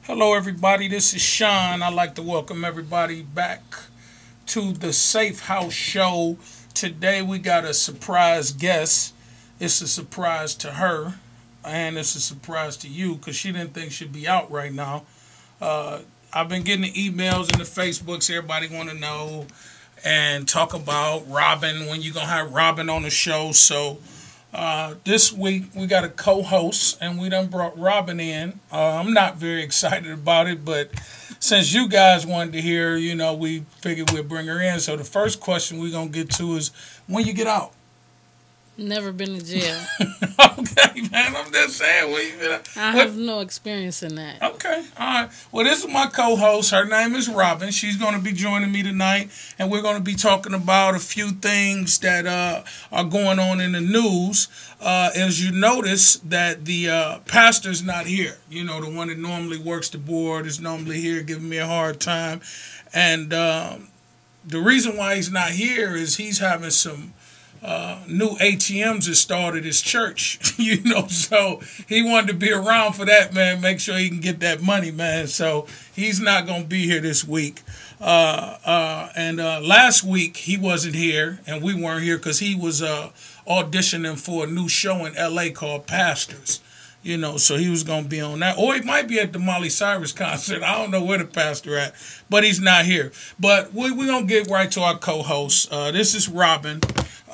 Hello, everybody. This is Sean. I'd like to welcome everybody back to the Safe House Show. Today, we got a surprise guest. It's a surprise to her, and it's a surprise to you because she didn't think she'd be out right now. I've been getting the emails and the Facebooks. Everybody want to know and talk about Robin, when you going to have Robin on the show. So, this week we got a co-host and we done brought Robin in. I'm not very excited about it, but since you guys wanted to hear, we figured we'd bring her in. So the first question we're going to get to is, when you get out? Never been to jail. Okay, man. I'm just saying. When you get out. I have no experience in that. Okay. All right. Well, this is my co-host. Her name is Robin. She's going to be joining me tonight, and we're going to be talking about a few things that are going on in the news. As you notice that the pastor's not here. The one that normally works the board is normally here giving me a hard time. And the reason why he's not here is he's having some new ATMs that started his church, so he wanted to be around for that, man. Make sure he can get that money, man. So he's not going to be here this week. And last week he wasn't here, and we weren't here because he was auditioning for a new show in LA called Pastors. So he was going to be on that. Or he might be at the Miley Cyrus concert. I don't know where the pastor at, but he's not here. But we're going to get right to our co-host. This is Robin.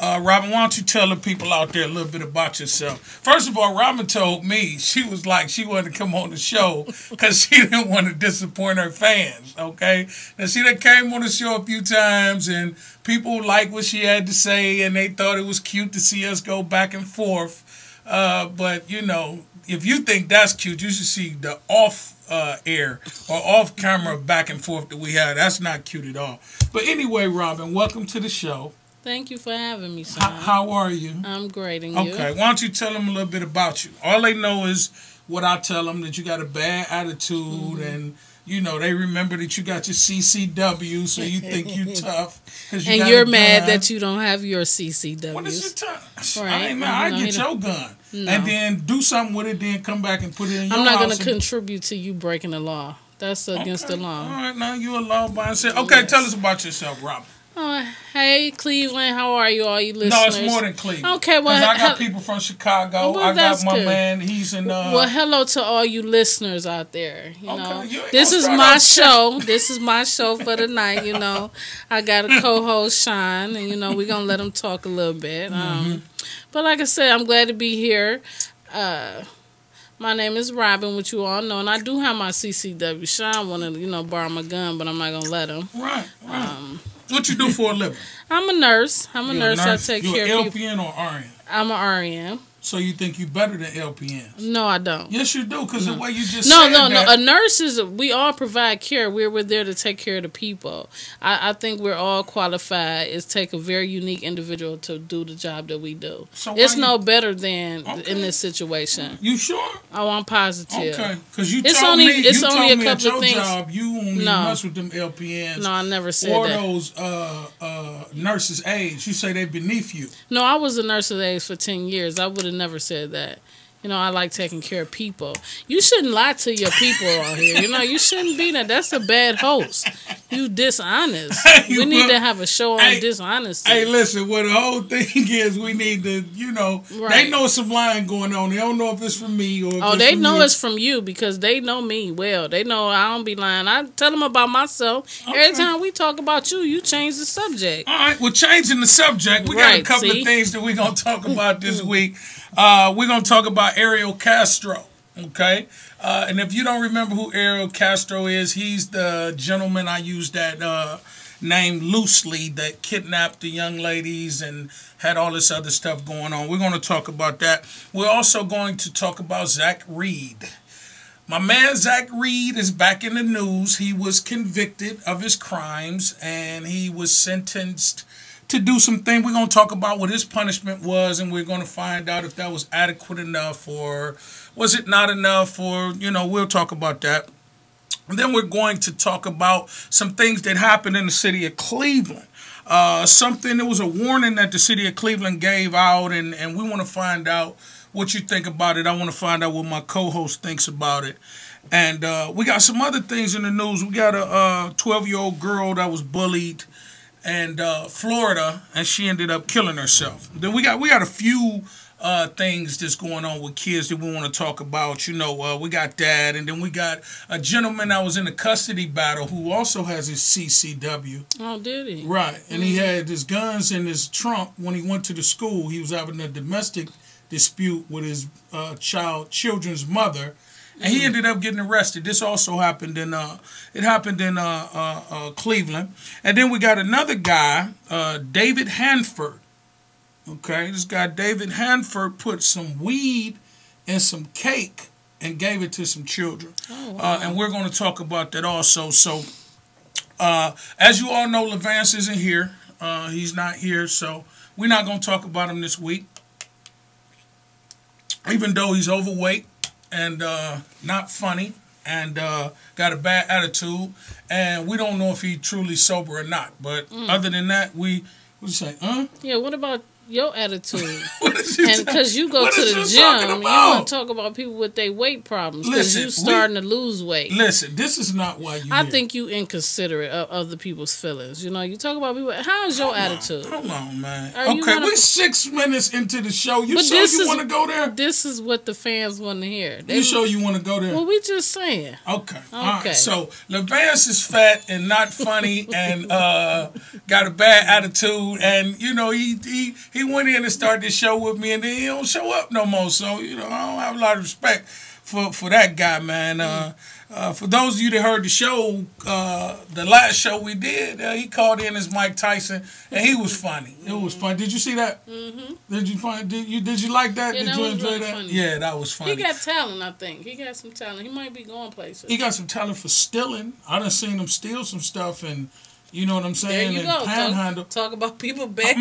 Robin, why don't you tell the people out there a little bit about yourself? First of all, Robin told me she was like she wanted to come on the show because she didn't want to disappoint her fans, okay? Now, she done came on the show a few times, and people liked what she had to say, and they thought it was cute to see us go back and forth. But, if you think that's cute, you should see the off-air or off-camera back and forth that we had. That's not cute at all. But anyway, Robin, welcome to the show. Thank you for having me, son. How are you? I'm great, and you? Okay, why don't you tell them a little bit about you? All they know is what I tell them, that you got a bad attitude, and, they remember that you got your CCW, so you think you tough. And you're mad that you don't have your CCW. What is your tough? Right. I ain't mad. I get your gun. No. And then do something with it, then come back and put it in your house. I'm not going to contribute to you breaking the law. That's against the law. All right, now you're a law-abiding. Okay, yes. Tell us about yourself, Robin. Hey, Cleveland, how are you, all you listeners? No, it's more than Cleveland. Okay, well, I got people from Chicago. Well, I got my good. man. He's in. Well, hello to all you listeners out there. Okay, this is my show. This is my show for the night. I got a co-host, Sean, and we're gonna let him talk a little bit. But like I said, I'm glad to be here. My name is Robin, which you all know, and I do have my CCW. Sean wanted to, borrow my gun, but I'm not gonna let him. Right. What you do for a living? I'm a nurse. I take care of people. You an LPN or RN? I'm an RN. So you think you better than LPNs? No, I don't. Yes, you do, because the way you just No. that. A nurse we all provide care. We're there to take care of the people. I think we're all qualified. It takes a very unique individual to do the job that we do. So it's no better than in this situation. You sure? Oh, I'm positive. Okay, because you it's told only, me, it's you only told a me couple at your of things. job you only mess with them LPNs. No, I never said or that. Or those nurses' aides. You say they beneath you. No, I was a nurse's aide for 10 years. I would have never said that. I like taking care of people. You shouldn't lie to your people out here. You shouldn't be that. That's a bad host. You dishonest. We need to have a show on dishonesty. Hey, listen, the whole thing is we need to, they know some lying going on. They don't know if it's from me or if they know it's from you because they know me well. They know I don't be lying. I tell them about myself. Okay. Every time we talk about you, you change the subject. All right, well, changing the subject, we got a couple of things that we're going to talk about this week. We're going to talk about Ariel Castro, okay? And if you don't remember who Ariel Castro is, he's the gentleman, I use that name loosely, that kidnapped the young ladies and had all this other stuff going on. We're going to talk about that. We're also going to talk about Zach Reed. My man Zach Reed is back in the news. He was convicted of his crimes, and he was sentenced to do something. We're going to talk about what his punishment was, and we're going to find out if that was adequate enough or was it not enough, or, we'll talk about that. And then we're going to talk about some things that happened in the city of Cleveland. There was a warning that the city of Cleveland gave out, and we want to find out what you think about it. I want to find out what my co-host thinks about it. And we got some other things in the news. We got a 12-year-old girl that was bullied in Florida, and she ended up killing herself. Then we got a few things that's going on with kids that we want to talk about. You know, we got that, and then we got a gentleman that was in a custody battle who also has his CCW. Oh, did he? Right, and he had his guns in his trunk when he went to the school. He was having a domestic dispute with his children's mother, and he ended up getting arrested. This also happened in Cleveland, and then we got another guy, David Hanford. Okay, this guy David Hanford put some weed in some cake and gave it to some children. Oh, wow. And we're going to talk about that also. So, as you all know, Levance isn't here. He's not here, so we're not going to talk about him this week. Even though he's overweight and not funny and got a bad attitude, and we don't know if he's truly sober or not. But other than that, what do you say? Yeah, what about your attitude? And because you go to the gym, you want to talk about people with their weight problems because you starting to lose weight. Listen, this is not why you. I think you inconsiderate of other people's feelings. You know, you talk about people. How's your attitude? Hold on, man. Okay, we're 6 minutes into the show. You sure you want to go there? This is what the fans want to hear. You sure you want to go there? Well, we just saying. Okay. All right. So Levance is fat and not funny and got a bad attitude, and you know he went in and started this show with me, and then he don't show up no more. So, you know, I don't have a lot of respect for that guy, man. For those of you that heard the show, the last show we did, he called in as Mike Tyson, and he was funny. It was funny. Did you see that? Did you find? Did you like that? Yeah, did you enjoy that? Funny. Yeah, that was funny. He got talent, I think. He got some talent. He might be going places. He got some talent for stealing. I done seen him steal some stuff and. You know what I'm saying? There you go. Panhandle. Talk about people bad.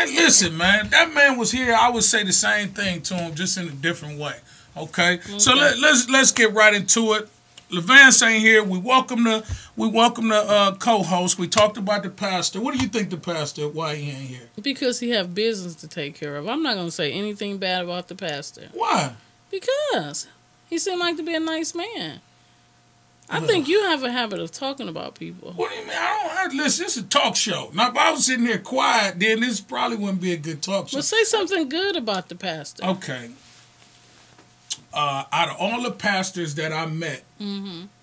Listen, man. That man was here. I would say the same thing to him, just in a different way. Okay. So let's get right into it. Levance ain't here. We welcome the co-host. We talked about the pastor. What do you think the pastor? Why he ain't here? Because he have business to take care of. I'm not gonna say anything bad about the pastor. Why? Because he seemed like to be a nice man. I think you have a habit of talking about people. What do you mean? I don't have. Listen, this is a talk show. Now, if I was sitting here quiet, then this probably wouldn't be a good talk show. Well, say something good about the pastor. Okay. Out of all the pastors that I met,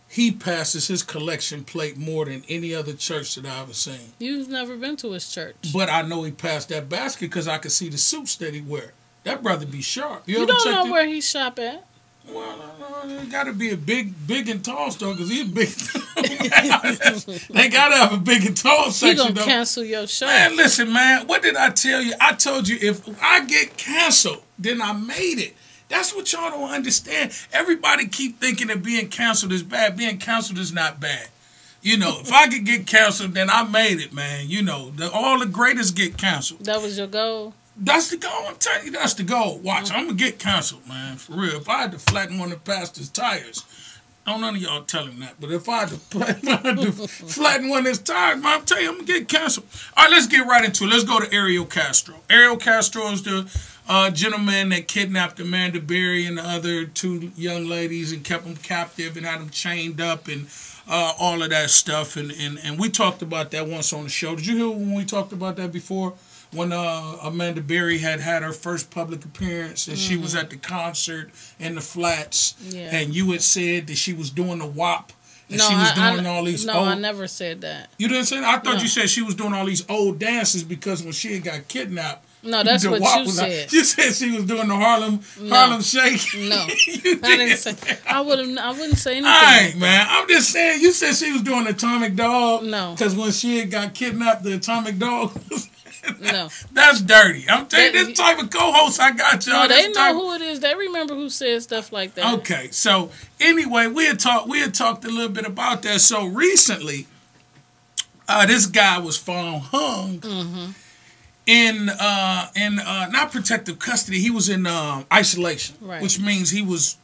he passes his collection plate more than any other church that I've ever seen. You've never been to his church. But I know he passed that basket because I could see the suits that he wear. That brother be sharp. You don't know where he shop at. Well, it got to be a big and tall store because he's big. They got to have a big and tall section. He gonna cancel your show. Man, listen, man. What did I tell you? I told you if I get canceled, then I made it. That's what y'all don't understand. Everybody keep thinking that being canceled is bad. Being canceled is not bad. You know, if I could get canceled, then I made it, man. You know, all the greatest get canceled. That was your goal? That's the goal. I'm telling you, that's the goal. Watch, I'm going to get canceled, man, for real. If I had to flatten one of the pastor's tires, I don't none of y'all tell him that, but if I had to flatten one of his tires, man, I'm telling you, I'm going to get canceled. All right, let's get right into it. Let's go to Ariel Castro. Ariel Castro is the gentleman that kidnapped Amanda Berry and the other two young ladies and kept them captive and had them chained up and all of that stuff. And we talked about that once on the show. Did you hear when we talked about that before? When Amanda Berry had her first public appearance and she was at the concert in the Flats, and you had said that she was doing the WAP and she was doing all these. No, I never said that. You didn't say that? I thought you said she was doing all these old dances because when she had got kidnapped. No, that's what you said. You said she was doing the Harlem Shake. No, I didn't say. I wouldn't say anything. All right, man. I'm just saying. You said she was doing Atomic Dog. No, because when she had got kidnapped, the Atomic Dog. No. That's dirty. I'm telling you, this type of co-host I got, y'all. No, they know who it is. They remember who said stuff like that. Okay, so anyway, we had talked a little bit about that. So recently, this guy was found hung in not protective custody. He was in isolation, right, which means he was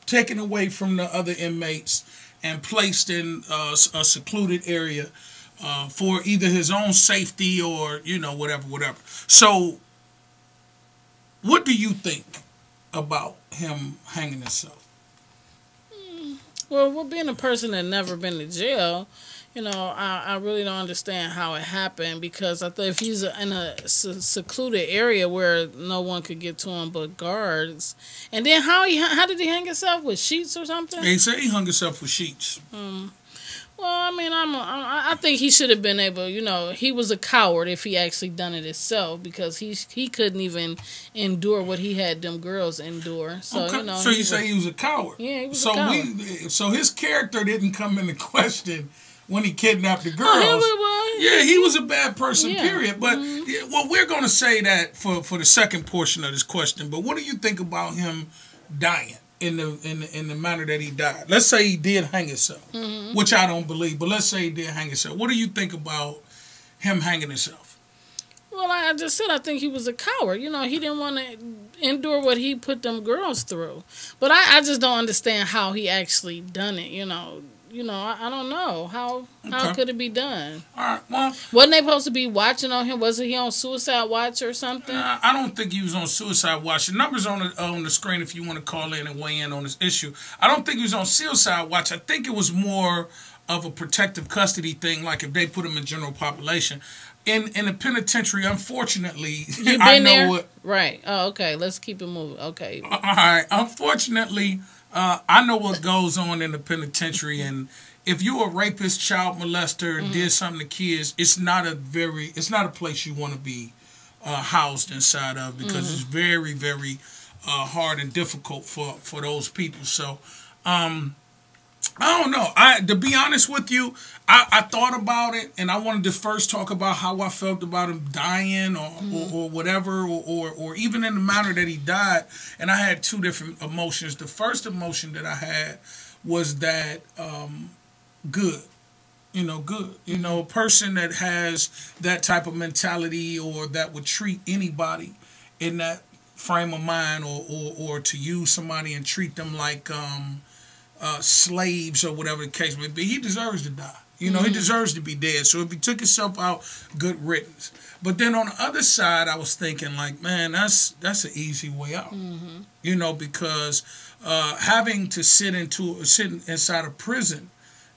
taken away from the other inmates and placed in a secluded area. For either his own safety or, you know, whatever. So, what do you think about him hanging himself? Well, being a person that never been to jail, I really don't understand how it happened, because I thought if he's in a secluded area where no one could get to him but guards, and then how did he hang himself, with sheets or something? They say he hung himself with sheets. Well, I mean, I think he should have been able. He was a coward if he actually done it himself, because he couldn't even endure what he had them girls endure. So okay. So you say he was a coward? Yeah, he was a coward. So his character didn't come into question when he kidnapped the girls. Oh, yeah, he was a bad person. Yeah. Period. But well, we're going to say that for the second portion of this question. But what do you think about him dying in the manner that he died? Let's say he did hang himself, which I don't believe. But let's say he did hang himself. What do you think about him hanging himself? Well, like I just said, I think he was a coward. He didn't want to endure what he put them girls through. But I just don't understand how he actually done it. I don't know how could it be done. All right, well, wasn't they supposed to be watching on him? Wasn't he on suicide watch or something? I don't think he was on suicide watch. The numbers on the screen if you want to call in and weigh in on this issue. I don't think he was on suicide watch. I think it was more of a protective custody thing, like if they put him in general population. In the penitentiary, unfortunately, you been there? Right. Oh, okay. Let's keep it moving. Okay. All right. Unfortunately, I know what goes on in the penitentiary, and if you're a rapist, child molester, did something to kids, it's not a place you want to be housed inside of, because it's very, very hard and difficult for those people. So, I don't know. To be honest with you, I thought about it, and I wanted to first talk about how I felt about him dying or whatever, or even in the manner that he died. And I had two different emotions. The first emotion that I had was that good. Good. A person that has that type of mentality, or that would treat anybody in that frame of mind, or to use somebody and treat them like slaves or whatever the case may be, he deserves to die. He deserves to be dead. So if he took himself out, good riddance. But then on the other side, I was thinking, like, man, that's an easy way out. Because having to sit inside a prison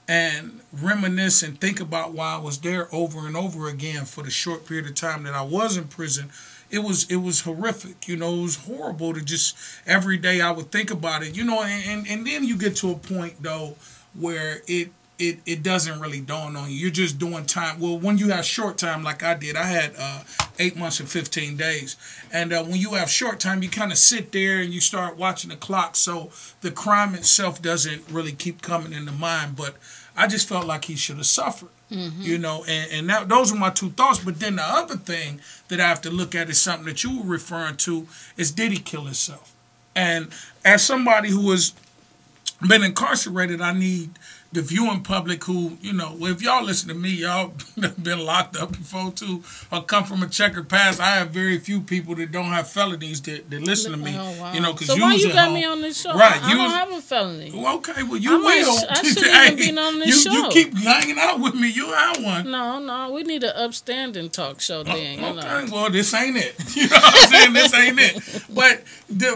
and reminisce and think about why I was there over and over again for the short period of time that I was in prison, it was horrific. It was horrible to just every day I would think about it. And then you get to a point though where it doesn't really dawn on you. You're just doing time. Well, when you have short time like I did, I had 8 months and 15 days. And when you have short time, you kind of sit there and you start watching the clock. So the crime itself doesn't really keep coming into mind. But I just felt like he should have suffered. And those are my two thoughts. But then the other thing that I have to look at is something that you were referring to, is did he kill himself? And as somebody who has been incarcerated, I need the viewing public who, if y'all listen to me, y'all been locked up before too, or come from a checkered past. I have very few people that don't have felonies that listen to me. Oh, wow. So why you got me on this show? Right, I don't have a felony. Well, okay, well you will. I shouldn't even be on this show. You keep hanging out with me. You have one. No, we need an upstanding talk show then. Okay, well this ain't it. You know what I'm saying? This ain't it. But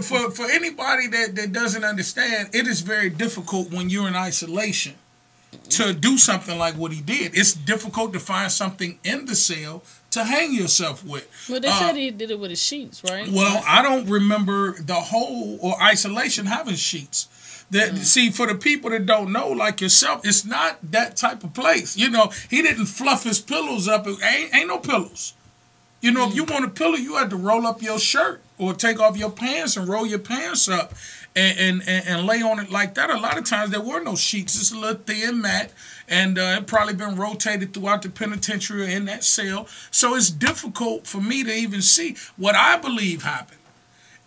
for anybody that doesn't understand, it is very difficult when you're in isolation to do something like what he did. It's difficult to find something in the cell to hang yourself with. But they said he did it with his sheets, right? Well, I don't remember the whole or isolation having sheets. See, for the people that don't know, like yourself, it's not that type of place. He didn't fluff his pillows up. Ain't no pillows. If you want a pillow, you had to roll up your shirt or take off your pants and roll your pants up and lay on it like that. A lot of times there were no sheets. It's a little thin mat, and it probably been rotated throughout the penitentiary or in that cell. So it's difficult for me to even see. What I believe happened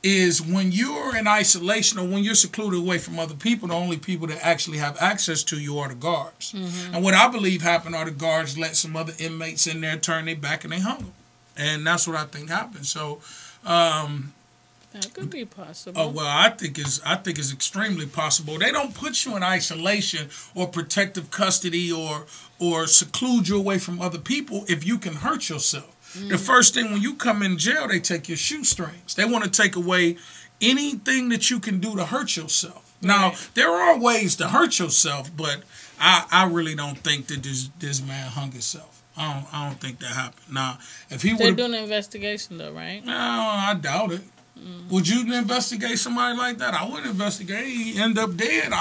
is when you're in isolation or when you're secluded away from other people, the only people that actually have access to you are the guards. And what I believe happened are the guards let some other inmates in there, turn their back, and they hung them. And that's what I think happened. So that could be possible. Oh well, I think it's extremely possible. They don't put you in isolation or protective custody or seclude you away from other people if you can hurt yourself. The first thing when you come in jail, they take your shoestrings. They want to take away anything that you can do to hurt yourself. Now, there are ways to hurt yourself, but I really don't think that this man hung himself. I don't think that happened. Now, if he would, they're doing an investigation though, right? No, I doubt it. Would you investigate somebody like that? I wouldn't investigate. He end up dead.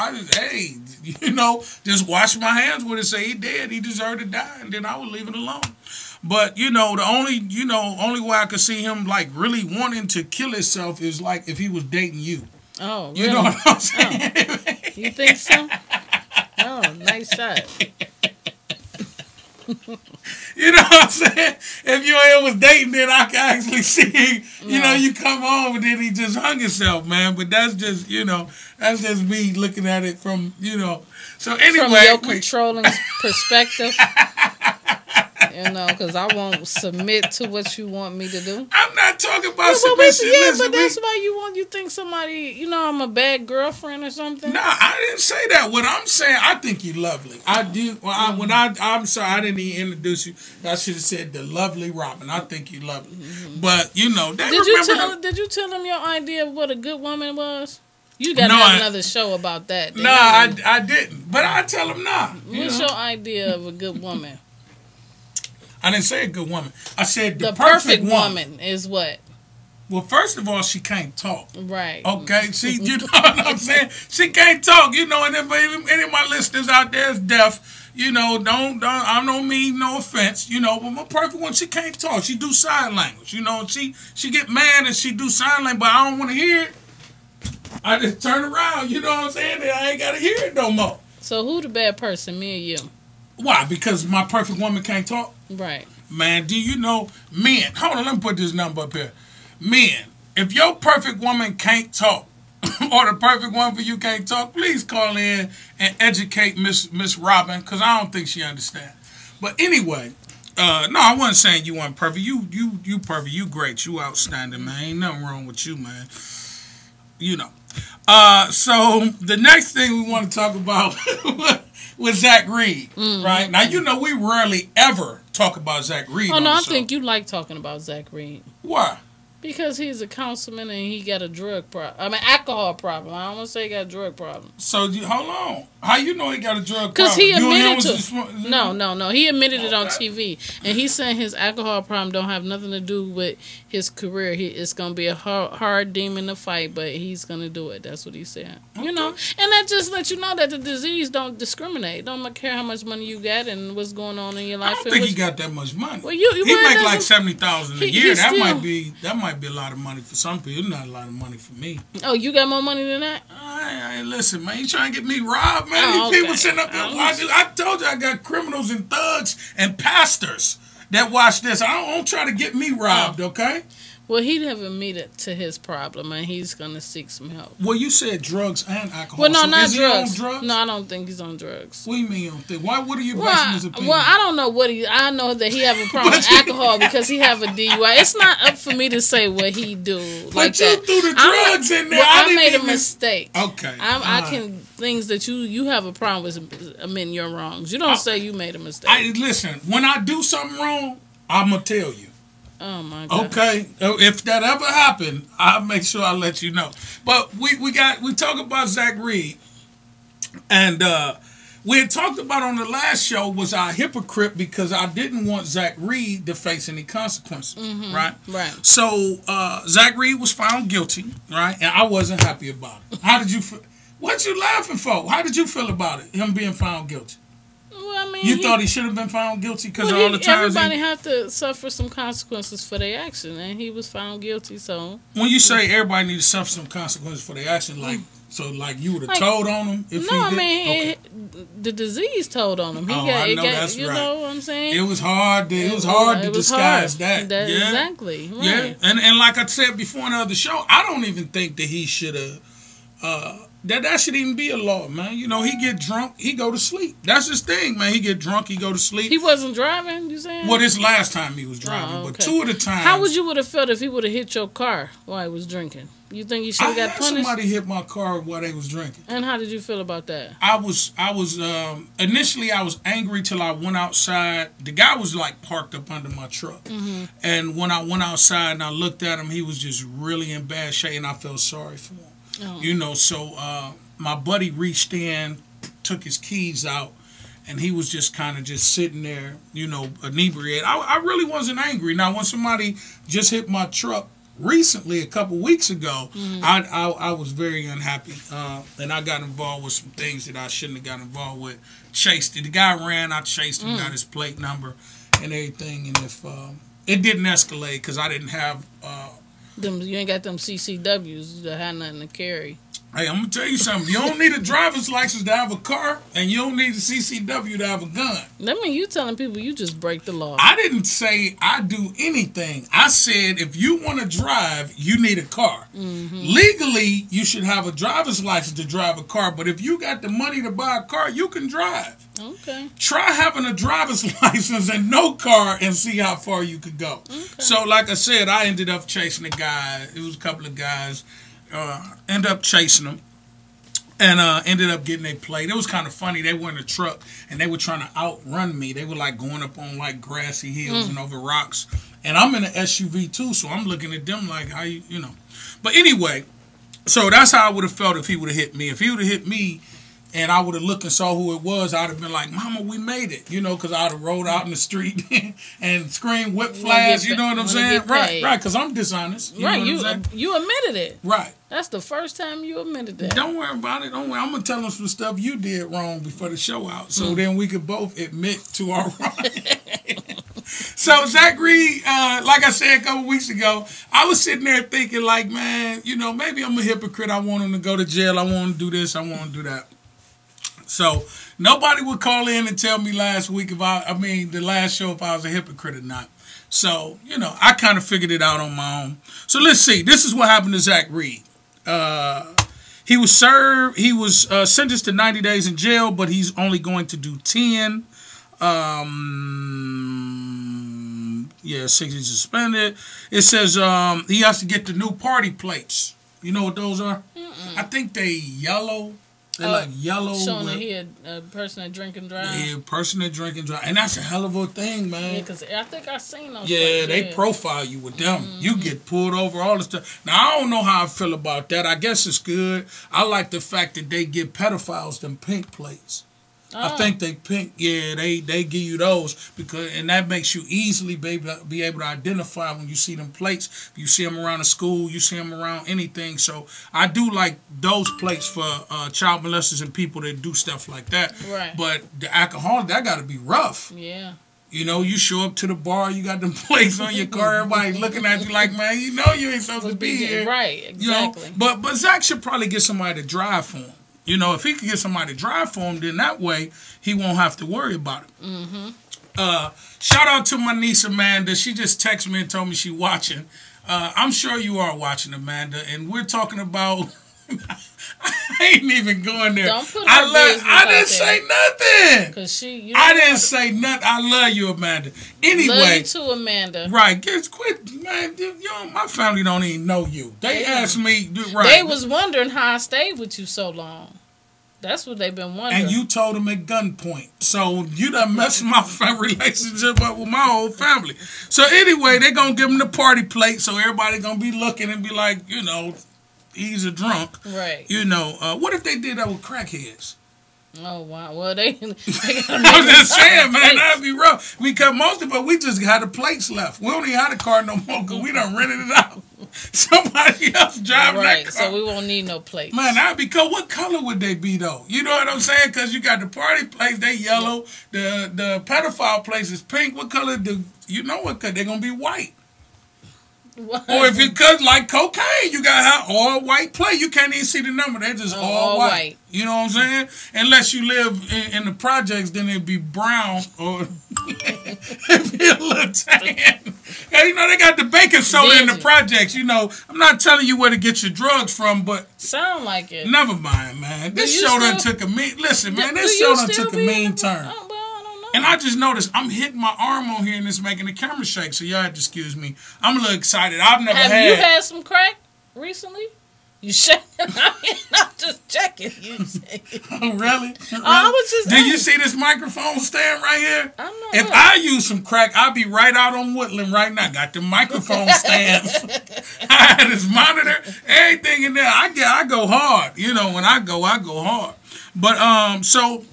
Just wash my hands with it. Say he dead. He deserved to die, and then I would leave it alone. But the only way I could see him like really wanting to kill himself is like if he was dating you. Oh, really? You know what I'm saying? Oh. You think so? Oh, nice shot. You know what I'm saying? If you and him was dating, then I can actually see, you come home and then he just hung himself, man. But that's just, that's just me looking at it from, So anyway. From your controlling perspective. Because I won't submit to what you want me to do. I'm not talking about submission. But that's why you think somebody, I'm a bad girlfriend or something. No, I didn't say that. What I'm saying, I think you're lovely. I do. Well, I'm sorry, I didn't even introduce you. I should have said the lovely Robin. I think you're lovely. Mm-hmm. But did you tell them your idea of what a good woman was? You got to have another show about that. No, I didn't. But I tell them nah. What's your idea of a good woman? I didn't say a good woman. I said the perfect woman is what? Well, first of all, she can't talk. Right. Okay. You know what I'm saying? She can't talk. And if any of my listeners out there is deaf, I don't mean no offense. But my perfect one, she can't talk. She do sign language. She get mad and she do sign language, but I don't want to hear it. I just turn around. You know what I'm saying? I ain't got to hear it no more. So who the bad person, me or you? Why? Because my perfect woman can't talk? Right. Man, do you know, men, hold on, let me put this number up here. Men, if your perfect woman can't talk, or the perfect one for you can't talk, please call in and educate Miss Robin, because I don't think she understands. But anyway, no, I wasn't saying you weren't perfect. You perfect. You great. You outstanding, man. Ain't nothing wrong with you, man. So the next thing we want to talk about with Zach Reed, right? Now, we rarely ever talk about Zach Reed. Oh, no, I think you like talking about Zach Reed. Why? Because he's a councilman and he got a alcohol problem. I don't want to say he got a drug problem. So, hold on. How you know he got a drug problem? Because he admitted to No. He admitted it on TV. And he's saying his alcohol problem don't have nothing to do with his career. It's going to be a hard demon to fight, but he's going to do it. That's what he said. Okay. And that just lets you know that the disease don't discriminate. Don't care how much money you got and what's going on in your life. I don't think he got that much money. Well, he make like $70,000 a year. That might be a lot of money for some people. Not a lot of money for me. Oh, you got more money than that? Listen, man, you trying to get me robbed, man? Oh, These people sitting up there watching. I told you I got criminals and thugs and pastors that watch this. I don't try to get me robbed, okay? Well, he never admitted to his problem, and he's going to seek some help. Well, you said drugs and alcohol. Well, no, so not is drugs. He on drugs. No, I don't think he's on drugs. What do you mean you don't think? What are you basing his opinion? Well, I don't know what I know that he have a problem with alcohol because he have a DUI. It's not up for me to say what he do. But you threw the drugs in there. Well, I made a mistake. Okay. I can things that you have a problem with admitting your wrongs. You don't say you made a mistake. Listen, when I do something wrong, I'm gonna tell you. Oh my God. Okay, if that ever happened, I'll make sure I let you know. But we talk about Zach Reed, and we had talked about on the last show was I a hypocrite because I didn't want Zach Reed to face any consequences, right? Right. So Zach Reed was found guilty, right? And I wasn't happy about it. How did you feel? What you laughing for? How did you feel about it? Him being found guilty? Well, I mean, you thought he should have been found guilty because of all the times everybody have to suffer some consequences for their action, and he was found guilty. So when you say everybody needs to suffer some consequences for their action, like you would have told on him if he did? I mean, the disease told on him. That's you right. know what I'm saying? It was hard. It was hard to disguise that. Yeah. Exactly. Right. Yeah, and like I said before in the other show, I don't even think that he should have That should even be a law, man. You know, he get drunk, he go to sleep. That's his thing, man. He get drunk, he go to sleep. He wasn't driving, you saying? Well, this last time he was driving, but 2 of the times. How would you would have felt if he would have hit your car while he was drinking? You think he should have got punished? Somebody hit my car while they was drinking. And how did you feel about that? I was initially I was angry till I went outside. The guy was like parked up under my truck, and when I went outside and I looked at him, he was just really in bad shape, and I felt sorry for him. Oh. You know, so my buddy reached in, took his keys out, and he was just kind of just sitting there, you know, inebriated. I really wasn't angry. Now, when somebody just hit my truck recently, a couple weeks ago, I was very unhappy, and I got involved with some things that I shouldn't have got involved with. Chased it. The guy ran, I chased him, got his plate number and everything, and if it didn't escalate because I didn't have... You ain't got them CCWs that had nothing to carry. Hey, I'm going to tell you something. You don't need a driver's license to have a car, and you don't need a CCW to have a gun. That mean you telling people you just break the law. I didn't say I do anything. I said if you want to drive, you need a car. Legally, you should have a driver's license to drive a car, but if you got the money to buy a car, you can drive. Okay. Try having a driver's license and no car and see how far you could go. Okay. So, like I said, I ended up chasing a guy. It was a couple of guys. Ended up chasing them and ended up getting a plate. It was kind of funny. They were in a truck and they were trying to outrun me. They were like going up on like grassy hills and over rocks. And I'm in an SUV too, so I'm looking at them like, how you know. But anyway, so that's how I would have felt if he would have hit me. If he would have hit me and I would have looked and saw who it was, I'd have been like, Mama, we made it. You know, because I'd have rolled out in the street and screamed whip flags. You know what I'm saying? Right, because I'm dishonest. You know what I'm saying? You admitted it. Right. That's the first time you admitted that. Don't worry about it. Don't worry. I'm going to tell them some stuff you did wrong before the show out. So then we could both admit to our wrong. So Zach Reed, like I said a couple weeks ago, I was sitting there thinking like, man, you know, maybe I'm a hypocrite. I want him to go to jail. I want to do this. I want to do that. So nobody would call in and tell me last week the last show if I was a hypocrite or not. So, you know, I kind of figured it out on my own. So let's see. This is what happened to Zach Reed. He was sentenced to 90 days in jail, but he's only going to do 10. 60 suspended. It says he has to get the new party plates. You know what those are? I think they yellow. They're like yellow. Showing that he a person that drink and drive. Yeah, person that drink and drive. And that's a hell of a thing, man. Yeah, because I think I seen those. Yeah, they profile you with them. You get pulled over, all this stuff. Now, I don't know how I feel about that. I guess it's good. I like the fact that they give pedophiles them pink plates. I think they pink. Yeah, they give you those and that makes you easily be able to identify when you see them plates. If you see them around the school, you see them around anything. So I do like those plates for child molesters and people that do stuff like that. Right. But the alcoholic, that got to be rough. Yeah. You know, you show up to the bar, you got them plates on your car, everybody looking at you like, man, you know you ain't supposed to be here. Right, exactly. You know? But Zach should probably get somebody to drive for him. You know, if he could get somebody to drive for him, then that way he won't have to worry about it. Shout out to my niece Amanda. She just texted me and told me she's watching. I'm sure you are watching, Amanda. And we're talking about... I ain't even going there. Don't put I didn't say nothing. Cause I didn't say nothing. I love you, Amanda. Anyway, love you too, Amanda. Right, quit, man. You know, my family don't even know you. They asked me. Right, they was wondering how I stayed with you so long. That's what they've been wondering. And you told them at gunpoint. So you done messed my relationship up with my whole family. So anyway, they gonna give them the party plate. So everybody gonna be looking and be like, you know, he's a drunk. Right. You know, what if they did that with crackheads? Oh, wow. Well, they I'm just saying, man, that'd be rough. Because most of us, we just had the plates left. We don't even have a car no more because we done rented it out. Somebody else driving that car. So we won't need no plates. Man, that'd be cool. What color would they be, though? You know what I'm saying? Because you got the party plates, they yellow. The pedophile place is pink. What color you know what color? They're going to be white. What? Or if it cut like cocaine, you got to have all white plate. You can't even see the number. They're just all white. You know what I'm saying? Unless you live in the projects, then it'd be brown or it'd be a little tan. Hey, you know, they got the baking soda in the Did you? projects. You know, I'm not telling you where to get your drugs from, but Sound like it. never mind, man. This you show done still- took a mean. Listen, man, Do this you show done still took a be in mean the- turn. Oh, well, I don't know. And I just noticed I'm hitting my arm on here and it's making the camera shake. So y'all have to excuse me. I'm a little excited. I've never Have had. you had some crack recently? You shaking? I'm just checking. You shaking. Oh, really? I was just. Did you see this microphone stand right here? I'm not. If I use some crack, I'll be right out on Woodland right now. Got the microphone stands. I had this monitor, everything in there. I go hard. You know, when I go hard. But so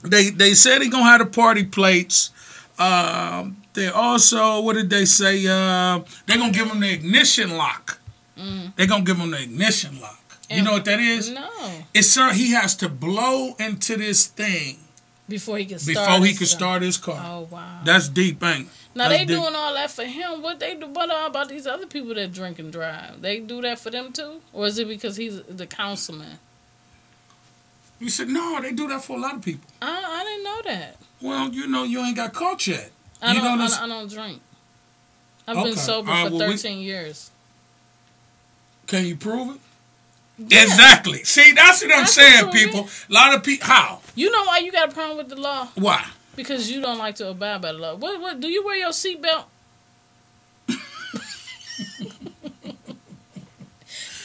they said they gonna have the party plates. They also, what did they say? They're gonna give them the ignition lock. They're gonna give him the ignition lock. You know what that is? No. It's he has to blow into this thing Before he can start. start his car. Oh wow. That's deep, ain't it? Now That's they deep. doing all that for him. What they do? What about these other people that drink and drive? They do that for them too, or is it because he's the councilman? You said no. They do that for a lot of people. I didn't know that. Well, you know, you ain't got caught yet. I You don't. know I don't drink. I've Okay. been sober All right, for well, 13 years. Can you prove it? Yeah. Exactly. See, that's what I'm I can saying, prove people. A lot of people. How? You know why you got a problem with the law? Why? Because you don't like to abide by the law. What do you wear your seatbelt?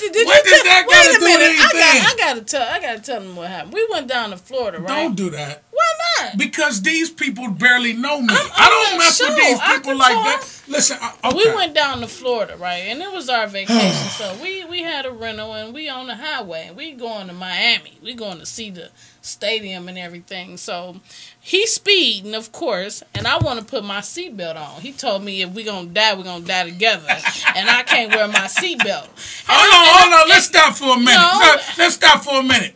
What does that got to do with anything? I gotta tell them what happened. We went down to Florida, right? Don't do that. Why not? Because these people barely know me. I'm I don't not mess with sure. these I people can like talk. that. Listen, okay. We went down to Florida, right? And it was our vacation. So we had a rental and we on the highway. And we going to Miami. We going to see the stadium and everything. So he speeding, of course, and I want to put my seatbelt on. He told me if we going to die, we're going to die together. And I can't wear my seatbelt. Hold on. Let's stop for a minute. No. Let's stop for a minute.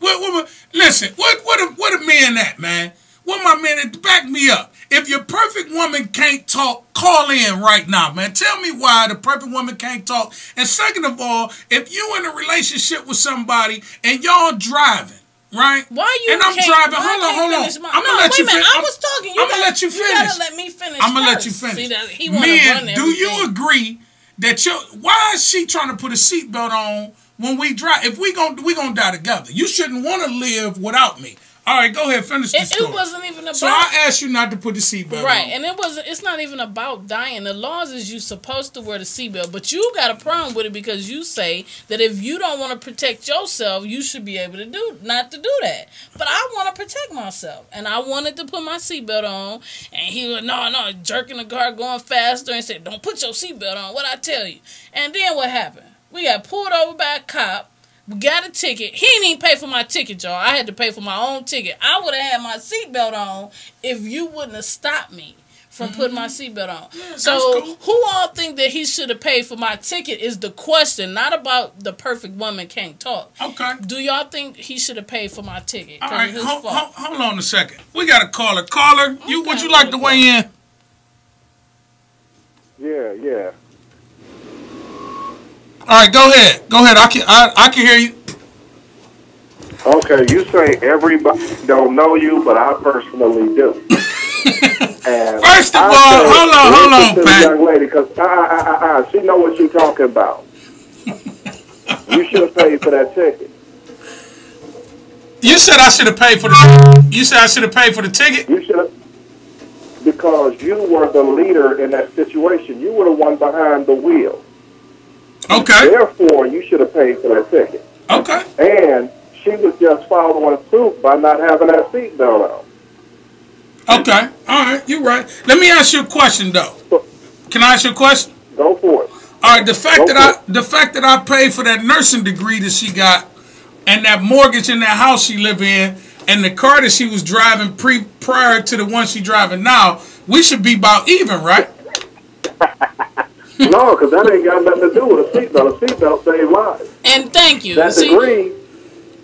Listen, what a man at, man? What my man at? Back me up. If your perfect woman can't talk, call in right now, man. Tell me why the perfect woman can't talk. And second of all, if you in a relationship with somebody and y'all driving, right? Why you and I'm can't, driving. why Hold on. finish my- I'm no, gonna let wait you a minute. finish. I was talking. I'm gonna let you You finish. gotta let me finish. I'm gonna let first. you finish. See that he wanna run Men, do you everything. agree that why is she trying to put a seatbelt on when we drive? If we gonna die together, you shouldn't want to live without me. All right, go ahead, finish the story. It wasn't even about. So I asked you not to put the seatbelt on. Right, and it's not even about dying. The laws is you supposed to wear the seatbelt, but you got a problem with it because you say that if you don't want to protect yourself, you should be able to not to do that. But I want to protect myself, and I wanted to put my seatbelt on, and he was no, jerking the car, going faster, and said, "Don't put your seatbelt on." What I tell you? And then what happened? We got pulled over by a cop. We got a ticket. He didn't even pay for my ticket, y'all. I had to pay for my own ticket. I would have had my seatbelt on if you wouldn't have stopped me from putting my seatbelt on. Yeah, so cool. who all think that he should have paid for my ticket is the question, not about the perfect woman can't talk. Okay. Do y'all think he should have paid for my ticket? All right, His hold fault. on a second. We got a caller. Caller, would you like to weigh in? Yeah. All right, go ahead. I can hear you. Okay, you say everybody don't know you, but I personally do. And First of all, hold on, Pat. Young lady, because she know what she's talking about. You should have paid for that ticket. You said I should have paid for the. You said I should have paid for the ticket. You should have, because you were the leader in that situation. You were the one behind the wheel. Okay. Therefore, you should have paid for that ticket. Okay. And she was just following suit by not having that seatbelt on. Okay. All right. You're right. Let me ask you a question, though. Can I ask you a question? Go for it. All right. The fact that I paid for that nursing degree that she got, and that mortgage in that house she live in, and the car that she was driving prior to the one she driving now, we should be about even, right? No, because that ain't got nothing to do with a seatbelt. A seatbelt saves lives. And thank you. That degree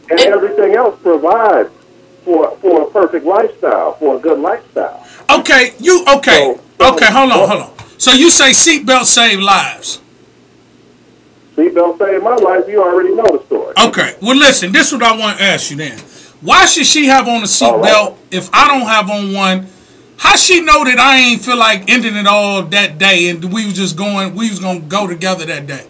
and everything else provides for a perfect lifestyle, for a good lifestyle. Okay, okay. Hold on. So you say seatbelts save lives? Seatbelt saved my life. You already know the story. Okay. Well, listen. This is what I want to ask you then. Why should she have on a seatbelt if I don't have on one? How she know that I ain't feel like ending it all that day, and we was gonna go together that day?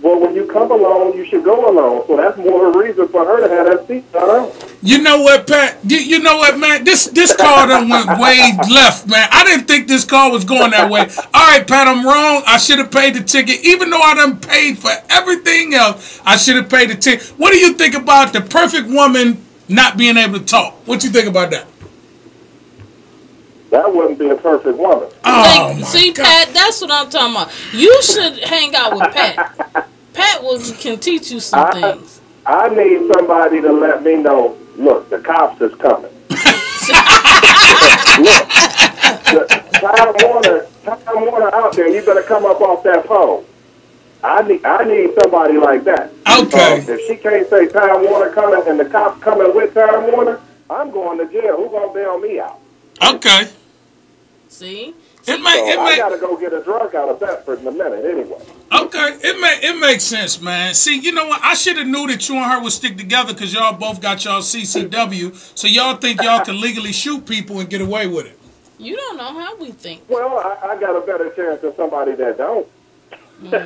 Well, when you come alone, you should go alone. So that's more of a reason for her to have that seatbelt on. You know what, Pat? You know what, man? This call done went way left, man. I didn't think this call was going that way. All right, Pat, I'm wrong. I should have paid the ticket. Even though I done paid for everything else, I should have paid the ticket. What do you think about the perfect woman not being able to talk? What you think about that? That wouldn't be a perfect woman. Oh, Like, see, God. Pat, that's what I'm talking about. You should hang out with Pat. Pat can teach you some things. I need somebody to let me know, look, the cops is coming. Look, Time Warner out there, you better come up off that phone. I need somebody like that. Okay. If she can't say Time Warner coming and the cops coming with Time Warner, I'm going to jail. Who's going to bail me out? Okay. See? I got to go get a drug out of Bedford in a minute anyway. Okay, it makes sense, man. See, you know what? I should have knew that you and her would stick together because y'all both got y'all CCW, so y'all think y'all can legally shoot people and get away with it. You don't know how we think. Well, I got a better chance than somebody that don't. Okay,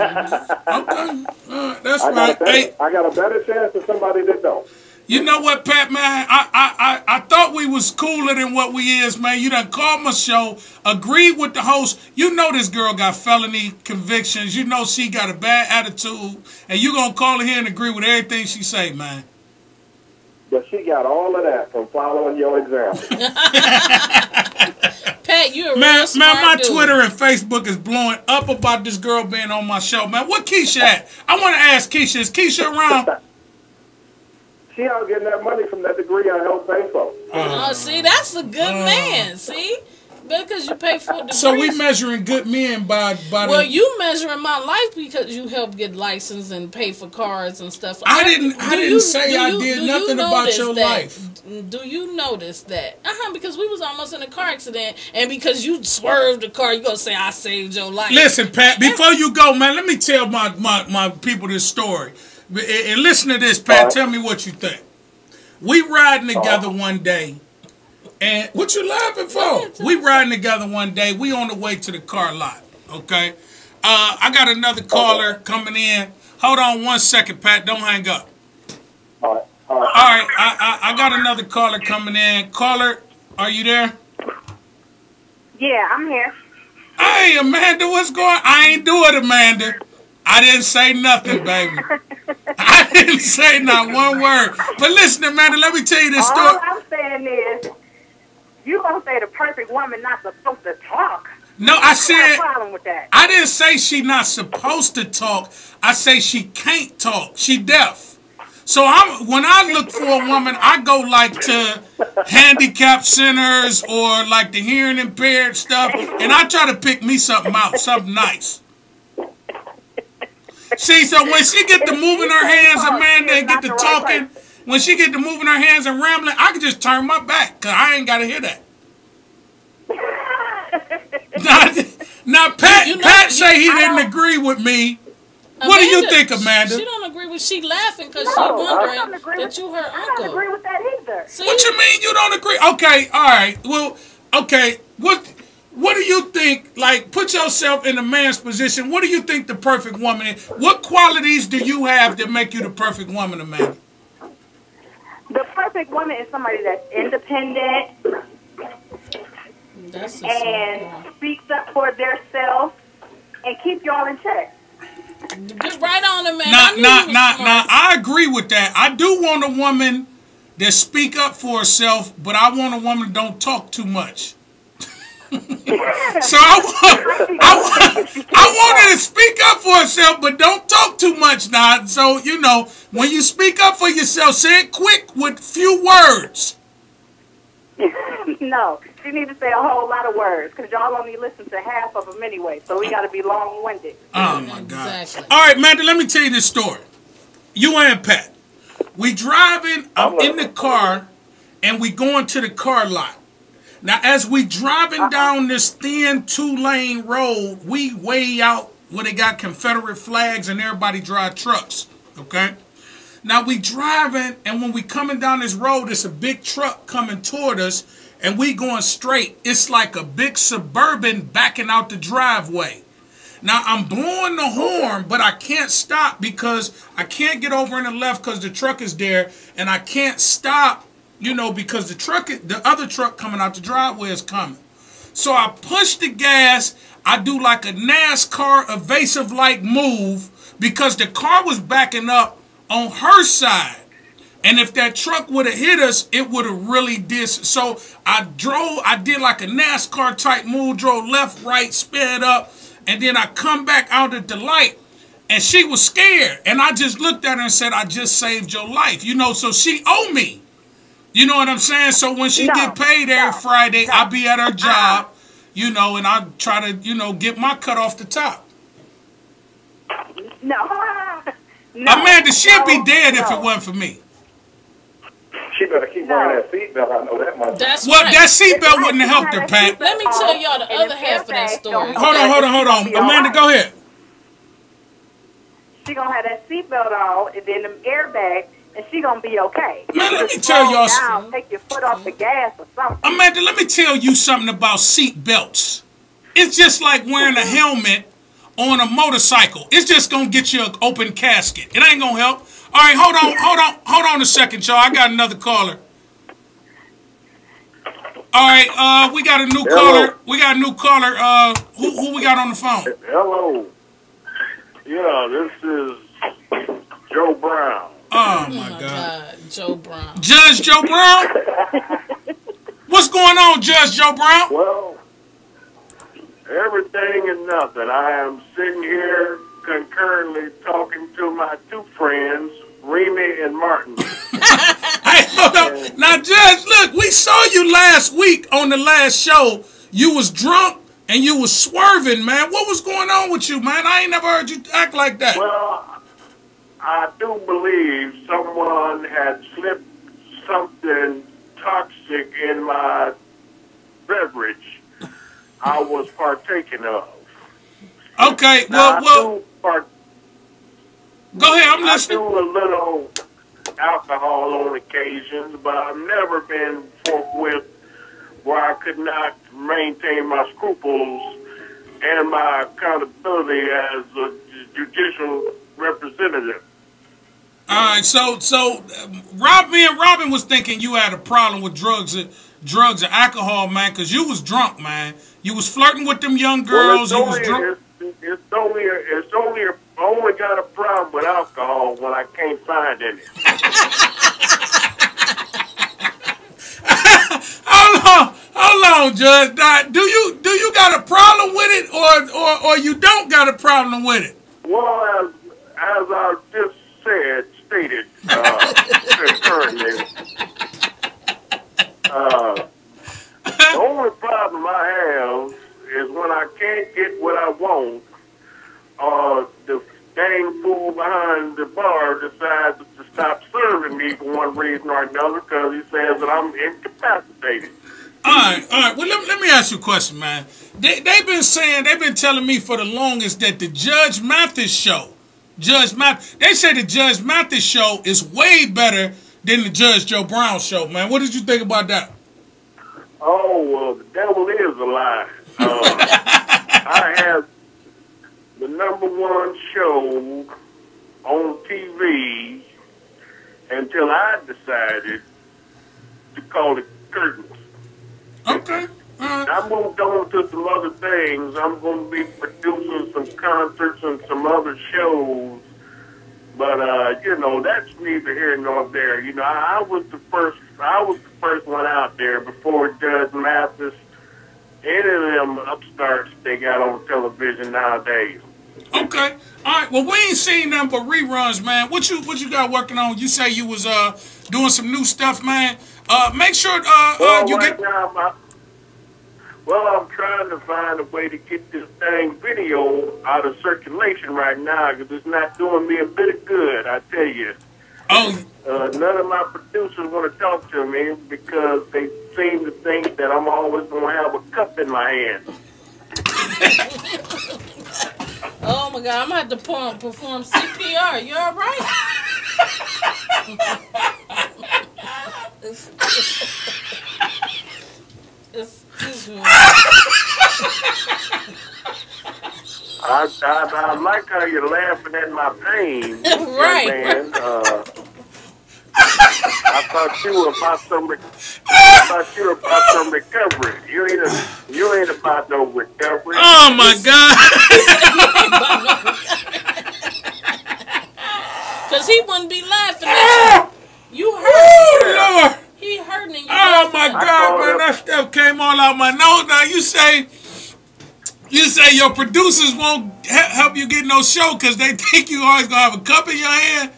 that's right. I got a better chance than somebody that don't. You know what, Pat, man? I thought we was cooler than what we is, man. You done called my show, agreed with the host. You know this girl got felony convictions. You know she got a bad attitude. And you going to call her here and agree with everything she say, man. But she got all of that from following your example. Pat, you're a man, real smart my dude. Twitter and Facebook is blowing up about this girl being on my show, man. What Keisha at? I want to ask Keisha, is Keisha around? She out getting that money from that degree I helped pay for. See, that's a good man. See? Because you pay for the So we measuring good men by well, you measuring my life because you helped get licensed and pay for cars and stuff. I didn't say I did nothing about your life. Do you notice that? Because we was almost in a car accident, and because you swerved the car, you gonna say I saved your life. Listen, Pat, before you go, man, let me tell my people this story. And listen to this, Pat. Tell me what you think. We riding together one day. And what you laughing for? We riding together one day. We on the way to the car lot. Okay? I got another caller coming in. Hold on 1 second, Pat. Don't hang up. All right. All right. I got another caller coming in. Caller, are you there? Yeah, I'm here. Hey, Amanda, what's going on? I ain't do it, Amanda. I didn't say nothing, baby. I didn't say not one word. But listen, Amanda, let me tell you this story. All I'm saying is, you gonna say the perfect woman not supposed to talk. No, I said, I got a problem with that. I didn't say she not supposed to talk. I say she can't talk. She deaf. So when I look for a woman, I go like to handicap centers or like the hearing impaired stuff, and I try to pick me something out, something nice. See, so when she get to moving her hands, Amanda, and get to talking, when she get to moving her hands and rambling, I can just turn my back, because I ain't got to hear that. Now Pat say he didn't agree with me. Amanda, what do you think, Amanda? She don't agree with. She laughing because she wondering that you her uncle. I don't agree with that either. See? What you mean you don't agree? Okay, all right. Well, okay. What do you think? Like, put yourself in a man's position. What do you think the perfect woman is? What qualities do you have that make you the perfect woman, Amanda? The perfect woman is somebody that's independent and speaks up for themselves and keep y'all in check. Get right on it, man. Now, I agree with that. I do want a woman that speak up for herself, but I want a woman that don't talk too much. So I want her to speak up for herself, but don't talk too much now. So, you know, when you speak up for yourself, say it quick with few words. No, you need to say a whole lot of words because y'all only listen to half of them anyway, so we got to be long-winded. Oh, my God. Exactly. All right, Amanda, let me tell you this story. You and Pat. We driving, I'm in the car, and we going to the car lot. Now, as we driving down this thin 2-lane road, we way out where they got Confederate flags and everybody drive trucks, okay? Now, we driving, and when we coming down this road, it's a big truck coming toward us, and we going straight. It's like a big Suburban backing out the driveway. Now, I'm blowing the horn, but I can't stop because I can't get over in the left because the truck is there, and I can't stop, because the other truck coming out the driveway is coming. So I push the gas. I do like a NASCAR evasive-like move because the car was backing up on her side. And if that truck would have hit us, it would have really did. So I did like a NASCAR type move, drove left, right, sped up, and then I come back out at the light, and she was scared. And I just looked at her and said, I just saved your life. So she owe me. You know what I'm saying? So when she get paid every Friday, I'll be at her job, and I try to, get my cut off the top. No. Amanda, she'd be dead if it wasn't for me. She better keep wearing that seatbelt. I know that much. That's well, right. that seatbelt wouldn't have helped her, Pat. Let me tell y'all the other half of that story. Hold on. Amanda, go ahead. She gonna have that seatbelt on, and then them airbags, and she gonna be okay. Man, let me tell y'all something. Take your foot off the gas or something. Amanda, let me tell you something about seat belts. It's just like wearing a helmet on a motorcycle. It's just gonna get you an open casket. It ain't gonna help. All right, hold on a second, y'all. I got another caller. All right, we got a new caller. We got a new caller. Who we got on the phone? Hello. Yeah, this is Joe Brown. Oh my God, Joe Brown. Judge Joe Brown. What's going on, Judge Joe Brown? Well, everything and nothing. I am sitting here concurrently talking to my two friends, Remy and Martin. Hey, hold up. Now, Judge, look, we saw you last week on the last show. You was drunk and you was swerving, man. What was going on with you, man? I ain't never heard you act like that. Well, I do believe someone had slipped something toxic in my beverage I was partaking of. Okay, now, well, go ahead, I'm listening. I do a little alcohol on occasions, but I've never been forthwith where I could not maintain my scruples and my accountability as a judicial representative. All right, so me and Robin was thinking you had a problem with drugs or alcohol, man, because you was drunk, man. You was flirting with them young girls. Well, you was drunk. I only got a problem with alcohol when I can't find any. Hold on, Judge. Do you got a problem with it, or you don't got a problem with it? Well, as I just stated currently, the only problem I have is when I can't get what I want, the dang fool behind the bar decides to stop serving me for one reason or another because he says that I'm incapacitated. All right. Well, let me ask you a question, man. They've been telling me for the longest that the Judge Mathis show, they say the Judge Mathis show is way better than the Judge Joe Brown show, man. What did you think about that? Oh, well, the devil is a lie. I have the #1 show on TV until I decided to call it curtains. Okay. I moved on to some other things. I'm going to be producing some concerts and some other shows. But, that's neither here nor there. I was the first one out there before Judge Mathis, any of them upstarts they got on television nowadays. Okay. All right. Well, we ain't seen nothing but reruns, man. What you got working on? You say you was doing some new stuff, man. Make sure you get. Well, I'm trying to find a way to get this dang video out of circulation right now because it's not doing me a bit of good, I tell you. Oh. None of my producers want to talk to me because they seem to think that I'm always going to have a cup in my hand. Oh, my God. I'm going to have to perform CPR. You all right? I like how you're laughing at my pain, Right. man. I thought you were about some recovery. You ain't about no recovery. Oh my God! Because he wouldn't be laughing at you. You hurt. Lord! He hurting you. Oh my God, man! That stuff came all out my nose. Now you say your producers won't help you get no show because they think you always gonna have a cup in your hand.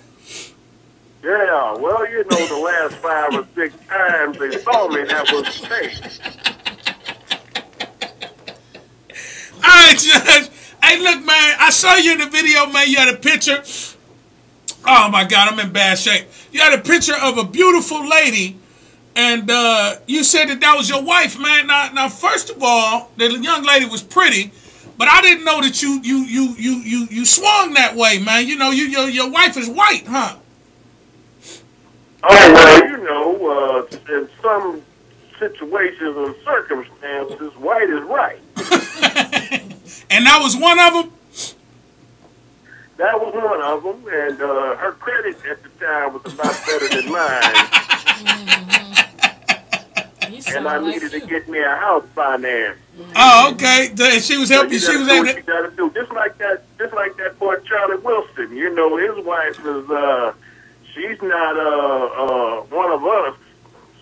Yeah, well, you know, the last 5 or 6 times they saw me, that was the case. All right, Judge. Hey, look, man. I saw you in the video, man. You had a picture. Oh my God, I'm in bad shape. You had a picture of a beautiful lady. And you said that was your wife, man. Now, first of all, the young lady was pretty, but I didn't know that you swung that way, man. You know, your wife is white, huh? Oh well, you know, in some situations and circumstances, white is right. And that was one of them. That was one of them, and her credit at the time was about better than mine. And I needed to get me a house financed. Oh, okay. She was helping. She was able to. You gotta do just like that boy Charlie Wilson. You know, his wife is she's not one of us,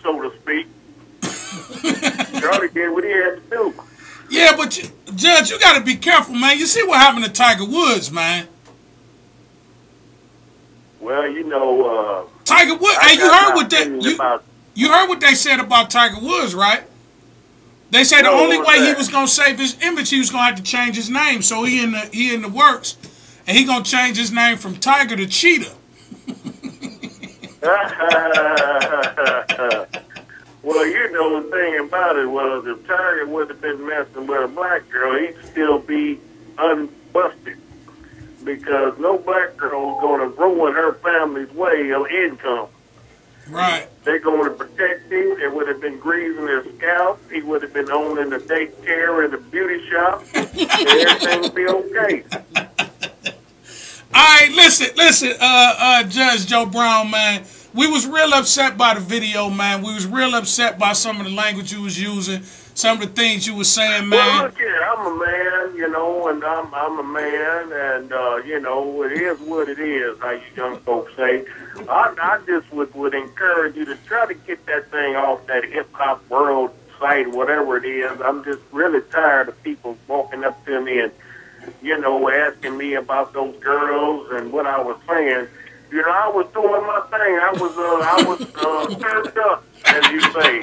so to speak. Charlie did what he had to do. Yeah, but Judge, you got to be careful, man. You see what happened to Tiger Woods, man. Well, you know, Tiger Woods. Hey, you heard what they you heard what they said about Tiger Woods, right? They said the only way he was gonna save his image, he was gonna have to change his name. So he in the works, and he gonna change his name from Tiger to Cheetah. Well, you know, the thing about it was, if Tiger would have been messing with a black girl, he'd still be unbusted. Because no black girl is going to ruin her family's way of income. Right. They're going to protect him. It would have been greasing his scalp. He would have been owning the daycare and the beauty shop. And everything would be okay. All right, listen, Judge Joe Brown, man. We was real upset by the video, man. We was real upset by some of the language you was using, some of the things you was saying, man. Well, look here, I'm a man, you know, and I'm a man, and, you know, it is what it is, how you young folks say. I just would encourage you to try to get that thing off that hip-hop world site, whatever it is. I'm just really tired of people walking up to me and, you know, asking me about those girls and what I was saying. You know, I was doing my thing. I was turned up, as you say.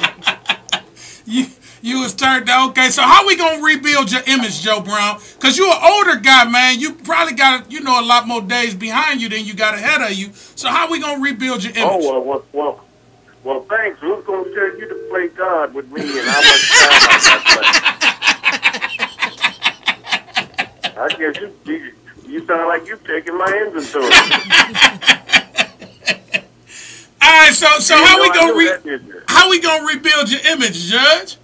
You was turned down. Okay, so how we gonna rebuild your image, Joe Brown? Cause you're an older guy, man. You probably got a lot more days behind you than you got ahead of you. So how we gonna rebuild your image? Oh well. Thanks. Who's gonna tell you to play God with me? And I guess you sound like you're taking my inventory. All right, so how we gonna rebuild your image, Judge?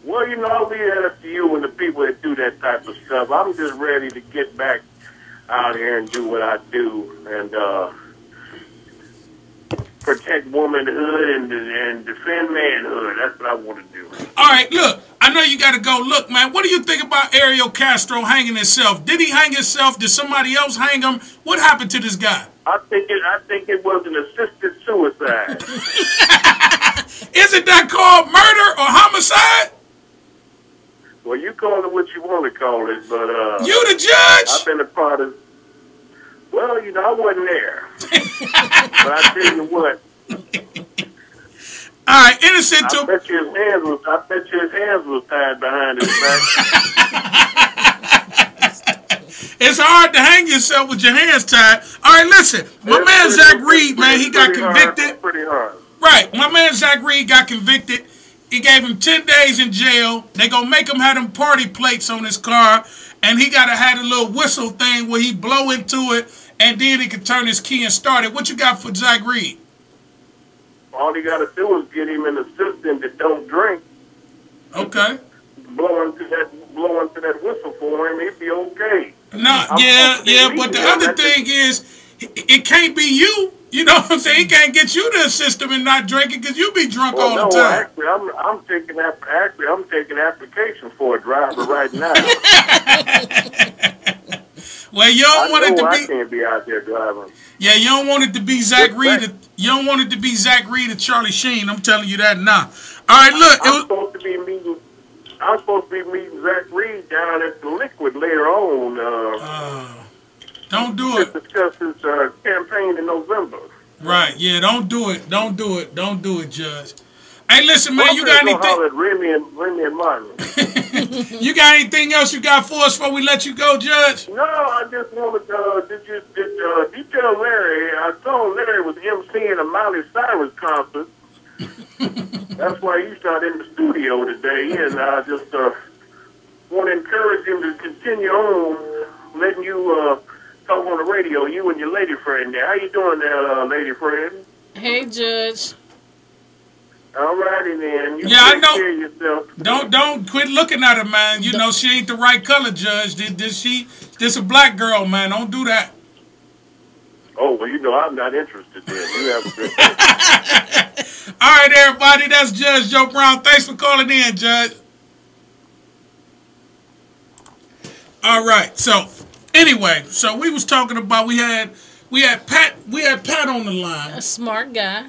Well, you know, I'll leave that up to you and the people that do that type of stuff. I'm just ready to get back out here and do what I do and protect womanhood and defend manhood. That's what I want to do. All right, look, I know you got to go. Look, man, what do you think about Ariel Castro hanging himself? Did he hang himself? Did somebody else hang him? What happened to this guy? I think it was an assisted suicide. Isn't that called murder or homicide? Well, you call it what you want to call it, but you the judge? I've been a part of. Well, you know, I wasn't there, but I tell you what. All right, innocent to. I bet you his hands was tied behind his back. It's hard to hang yourself with your hands tied. All right, listen, my man Zach Reed, man, he got convicted. Pretty hard. Right, my man Zach Reed got convicted. He gave him 10 days in jail. They gonna make him have them party plates on his car, and he gotta have a little whistle thing where he blow into it, and then he can turn his key and start it. What you got for Zach Reed? All he got to do is get him an assistant that don't drink. Okay. blowing to that whistle for him, he'd be okay. No, yeah, but the other thing is, it can't be you. You know what I'm saying? He can't get you to assist him and not drinking because you be drunk all the time. Actually, I'm taking application for a driver right now. Well, you don't want it to I be. can't be out there driving. Yeah, you don't want it to be Zach Reed. You don't want it to be Zach Reed or Charlie Sheen. I'm telling you that now. All right, look. I'm supposed to be meeting Zach Reed down at the Liquid later on. Don't do it. To discuss his campaign in November. Right, yeah, don't do it. Don't do it, Judge. Hey, listen, man, you got anything? Remy and Martin. You got anything else you got for us before we let you go, Judge? No, I just wanted to did you tell Larry? I told Larry was emceeing a Miley Cyrus concert. That's why he's not in the studio today, and I just want to encourage him to continue on letting you talk on the radio, you and your lady friend there. How you doing there, lady friend? Hey, Judge. All righty then. You I know. Take care of yourself. Don't quit looking at her, man. You know she ain't the right color, Judge. This a black girl, man. Don't do that. Oh, well, I'm not interested then. You have a good day. All right, everybody. That's Judge Joe Brown. Thanks for calling in, Judge. All right. So, anyway, we was talking about we had Pat on the line. A smart guy.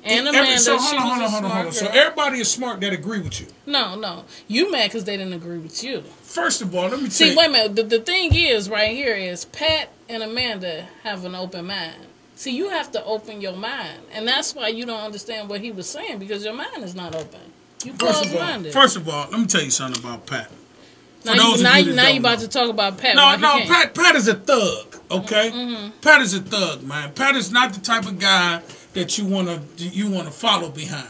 And Amanda, so hold on. So everybody is smart that agree with you. No. You mad because they didn't agree with you. First of all, let me tell See, you. wait a minute. The thing is, right here is Pat and Amanda have an open mind. See, you have to open your mind. And that's why you don't understand what he was saying, because your mind is not open. You closed-minded. First of all, let me tell you something about Pat. Now you about to talk about Pat. No, Pat is a thug, okay? Mm-hmm. Pat is a thug, man. Pat is not the type of guy that you wanna follow behind.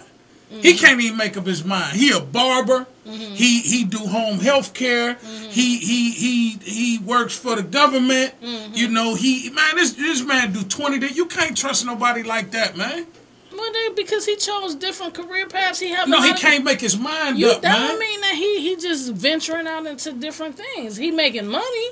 Mm-hmm. He can't even make up his mind. He a barber. Mm-hmm. He do home health care. Mm-hmm. He works for the government. Mm-hmm. You know, this man do 20 days. You can't trust nobody like that, man. Well, because he chose different career paths. He can't make his mind up, man. That don't mean that he just venturing out into different things. He making money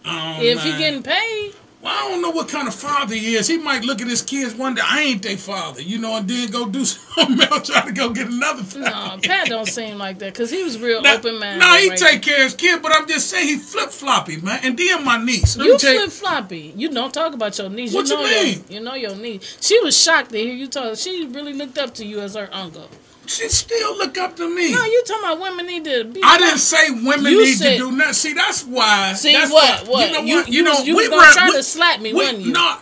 he getting paid. Well, I don't know what kind of father he is. He might look at his kids one day, I ain't their father, and then go do something else, try to go get another family. No, Pat don't seem like that, because he was real open-minded. No, he take care of his kid, but I'm just saying he flip-floppy, man. And then my niece. You flip-floppy. You don't talk about your niece. What you mean? You know your niece. She was shocked to hear you talk. She really looked up to you as her uncle. She still look up to me. No, you talking about women need to be. I didn't say women need to do nothing. See, that's why. See that's what? Why, You was gonna try to slap me, wasn't you? No.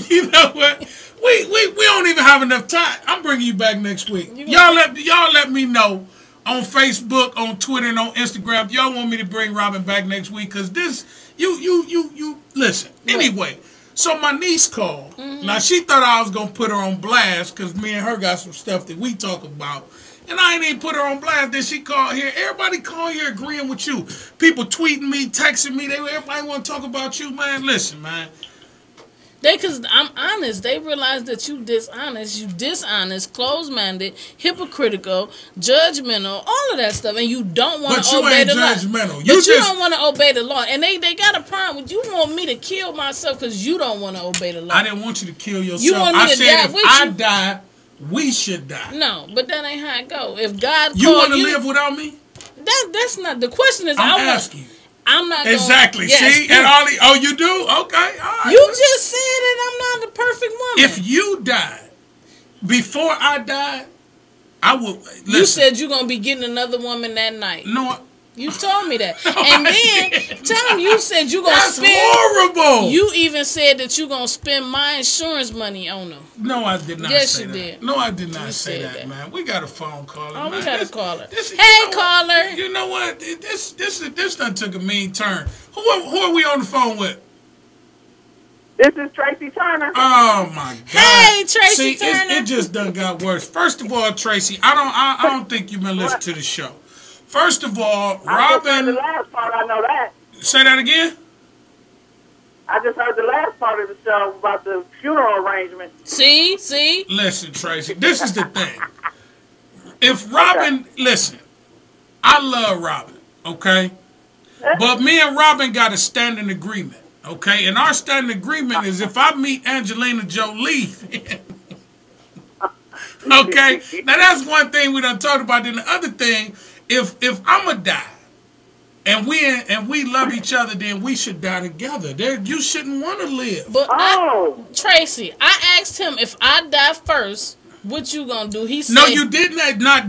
You know what? We don't even have enough time. I'm bringing you back next week. Y'all let me know on Facebook, on Twitter, and on Instagram. If y'all want me to bring Robin back next week, because this you listen. Anyway. So my niece called. Mm-hmm. Now, she thought I was going to put her on blast because me and her got some stuff that we talk about. And I ain't even put her on blast. Then she called here. Everybody call here agreeing with you. People tweeting me, texting me. Everybody want to talk about you, man. Listen, man. Because I'm honest. They realize that you dishonest, closed-minded, hypocritical, judgmental, all of that stuff, and you don't want to obey the law. Judgmental. You don't want to obey the law. And they got a problem with you. Want me to kill myself because you don't want to obey the law. I didn't want you to kill yourself. You want me to die with you? I die, we should die. No, but that ain't how it go. If God you want to live without me? That's not the question. Is I'm asking you. I'm not exactly. Yes, see, and you do? Okay, all right. You just said that I'm not the perfect woman. If you died before I died, I would. Listen. You said you're gonna be getting another woman that night. No, you told me that, and then tell him you said you're gonna spend. That's horrible. You even said that you're gonna spend my insurance money on them. No, I did not. Yes, say you that. did. No, I did not you say that, man. We got a phone caller. Oh, man. We got a caller. Hey, caller. You know what? This done took a mean turn. Who are we on the phone with? This is Tracy Turner. Oh my God! Hey, Tracy Turner. It just done got worse. First of all, Tracy, I don't think you've been listening to the show. First of all, Robin. The last part, I know that. Say that again. I just heard the last part of the show about the funeral arrangement. See? Listen, Tracy, this is the thing. If Robin, listen, I love Robin, okay? But me and Robin got a standing agreement, okay? And our standing agreement is if I meet Angelina Jolie, okay? Now that's one thing we done talked about. Then the other thing, if I'ma die and we love each other, then we should die together. You shouldn't want to live. But Tracy, I asked him if I die first, what you gonna do? He said, no, you didn't.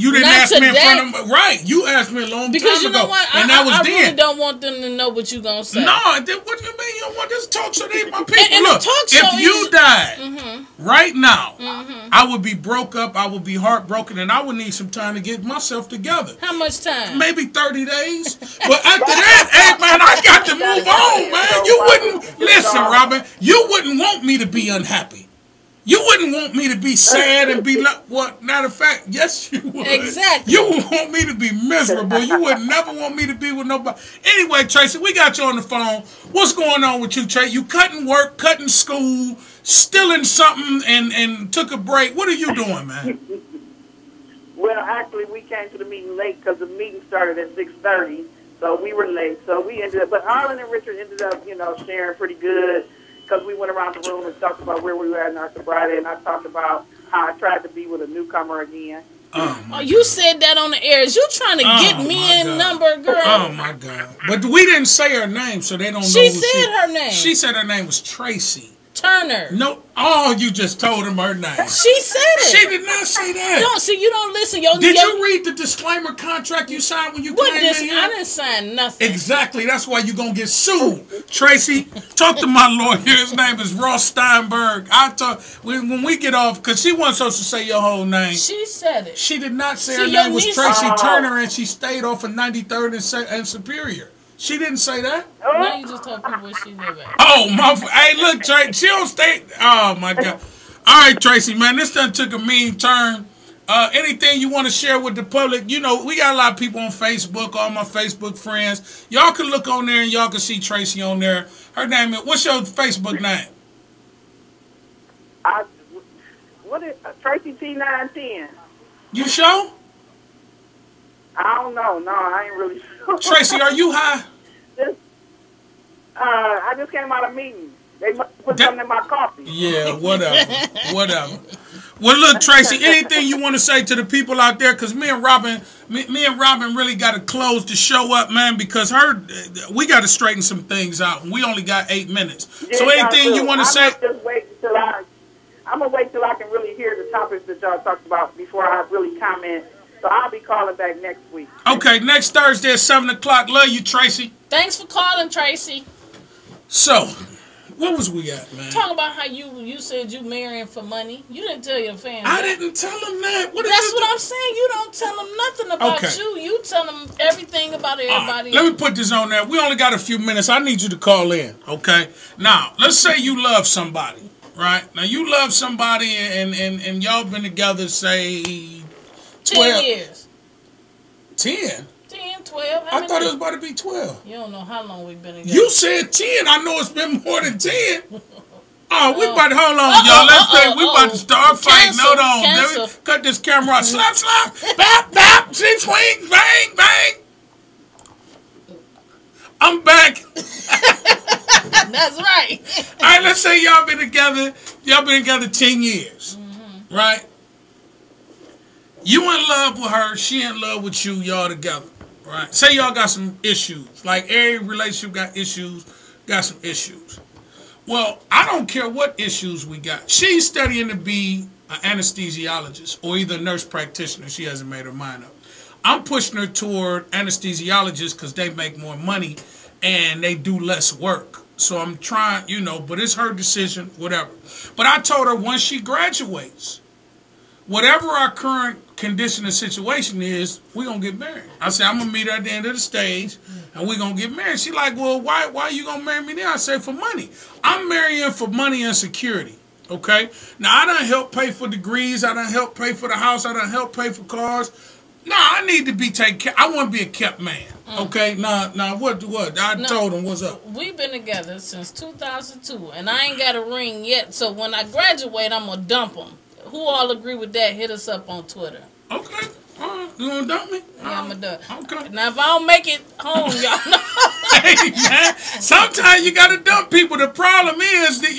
You didn't ask me in front of me. Right, you asked me a long time ago. Because you know what? I then. really don't want them to know what you gonna say. No, what do you mean you don't want this talk show? They my people. And Look, if you died right now, Mm-hmm. I would be broke up. I would be heartbroken, and I would need some time to get myself together. How much time? Maybe 30 days. But after that, hey man, I got to move on, man. You wouldn't listen, Robin. You wouldn't want me to be unhappy. You wouldn't want me to be sad and be like, what? Matter of fact, yes, you would. Exactly. You would want me to be miserable. You would never want me to be with nobody. Anyway, Tracy, we got you on the phone. What's going on with you, Tracy? You cutting work, cutting school, stealing something, and took a break. What are you doing, man? Well, actually, we came to the meeting late because the meeting started at 6:30, so we were late. So we ended up, but Arlen and Richard ended up, sharing pretty good. Because we went around the room and talked about where we were at in our sobriety, and I talked about how I tried to be with a newcomer again. Oh, you said that on the air. Is you trying to get me a number, girl? Oh, my God. But we didn't say her name, so they don't know who she said her name. She said her name was Tracy Turner. No, you just told him her name. She said it. She did not say that. You don't listen. Did you read the disclaimer contract you signed when you came in here? I didn't sign nothing. Exactly. That's why you're going to get sued. Tracy, talk to my lawyer. His name is Ross Steinberg. When we get off, because she wasn't supposed to say your whole name. She said it. She did not say her name was Tracy Turner, and she stayed off of 93rd and Superior. She didn't say that. Now you just told people where she live at. Oh, my. Hey, look, Tracy, she don't stay. Oh, my God. All right, Tracy, man, this done took a mean turn. Anything you want to share with the public? We got a lot of people on Facebook, all my Facebook friends. Y'all can look on there and y'all can see Tracy on there. Her name is, what's your Facebook name? What is Tracy T910? You sure? I don't know. No, I ain't really sure. Tracy, are you high? I just came out of a meeting. They must put something in my coffee. Yeah, whatever. Well, look, Tracy, anything you want to say to the people out there? Because me and Robin really got to close the show up, man, because we got to straighten some things out. We only got 8 minutes. Yeah, so anything you want to say? I'm going to wait till I can really hear the topics that y'all talked about before I really comment. So I'll be calling back next week. Okay, next Thursday at 7 o'clock. Love you, Tracy. Thanks for calling, Tracy. So, what was we at, man? Talking about how you said you marrying for money. You didn't tell your fans. I didn't tell them that. That's what I'm saying. You don't tell them nothing about you. You tell them everything about everybody. Let me put this on there. We only got a few minutes. I need you to call in, okay? Now, let's say you love somebody, right? Now, you love somebody and y'all been together, say... 10 years. 10? 10, 12. I thought it was about to be 12. You don't know how long we've been together. You said 10. I know it's been more than 10. Oh, we about to, hold on, y'all. Let's say we about to start fighting. Hold on. Let me cut this camera off. Slap, slap. Bap, bap. Swing, bang, bang. I'm back. That's right. All right, let's say y'all been together 10 years. Mm-hmm. Right? You in love with her, she in love with you, y'all together, right? Say y'all got some issues. Like every relationship got some issues. Well, I don't care what issues we got. She's studying to be an anesthesiologist or either a nurse practitioner. She hasn't made her mind up. I'm pushing her toward anesthesiologists because they make more money and they do less work. So I'm trying, but it's her decision, whatever. But I told her once she graduates, whatever our current condition and situation is, we're going to get married. I said, I'm going to meet her at the end of the stage, and we're going to get married. She like, well, why are you going to marry me now? I said, for money. I'm marrying for money and security, okay? Now, I done help pay for degrees. I done help pay for the house. I done help pay for cars. No, I need to be taken care. I want to be a kept man. Okay, now, what? I told him what's up. We've been together since 2002, and I ain't got a ring yet. So when I graduate, I'm gonna dump him. Who all agree with that? Hit us up on Twitter. Okay, all right. You gonna dump me? Yeah, I'm gonna dump. Okay. Now if I don't make it home, y'all know. Hey man, sometimes you gotta dump people. The problem is that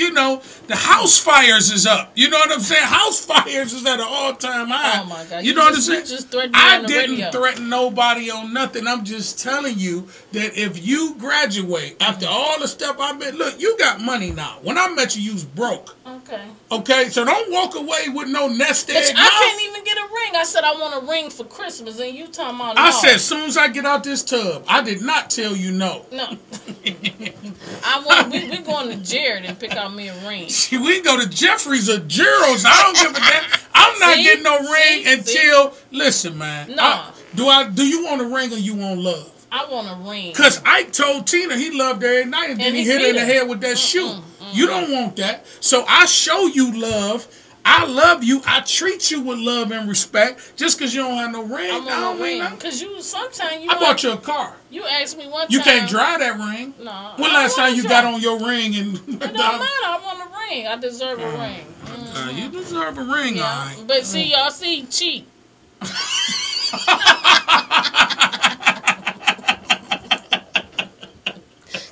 the house fires is up. You know what I'm saying? House fires is at an all-time high. Oh my God! You know what I'm saying? You just threatened me I on the didn't radio. threaten nobody on nothing. I'm just telling you that if you graduate after all the stuff I've been, look, you got money now. When I met you, you was broke. Okay. Okay, so don't walk away with no nest egg. Bitch, I can't even get a ring. I said I want a ring for Christmas, and you talking about no. I said as soon as I get out this tub. I did not tell you no. No. We going to Jared and pick out me a ring. See, we go to Jeffrey's or Gerald's. I don't give a damn. I'm not getting no ring until. Listen, man. No. Do you want a ring or you want love? I want a ring. Because Ike told Tina he loved her every night and then he hit her in the head with that shoe. You don't want that. So I show you love. I love you. I treat you with love and respect. Just because you don't have no ring. I want a ring. Because sometimes you. I bought you a car. You asked me one time. You can't drive that ring. No. When last time you got on your ring and? It don't matter. I want a ring. I deserve a ring. You deserve a ring, Yeah. all right. But see, y'all see, cheap.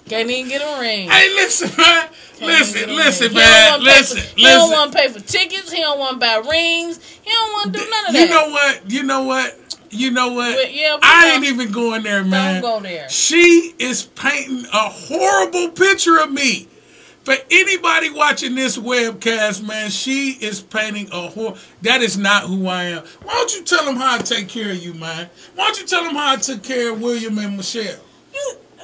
Can't even get a ring. Hey, listen, man. Listen, man. Listen. He don't want to pay for tickets. He don't want to buy rings. He don't want to do none of that. You know what? But, yeah, I ain't even going there, man. Don't go there. She is painting a horrible picture of me. For anybody watching this webcast, man, she is painting a that is not who I am. Why don't you tell them how I take care of you, man? Why don't you tell them how I took care of William and Michelle?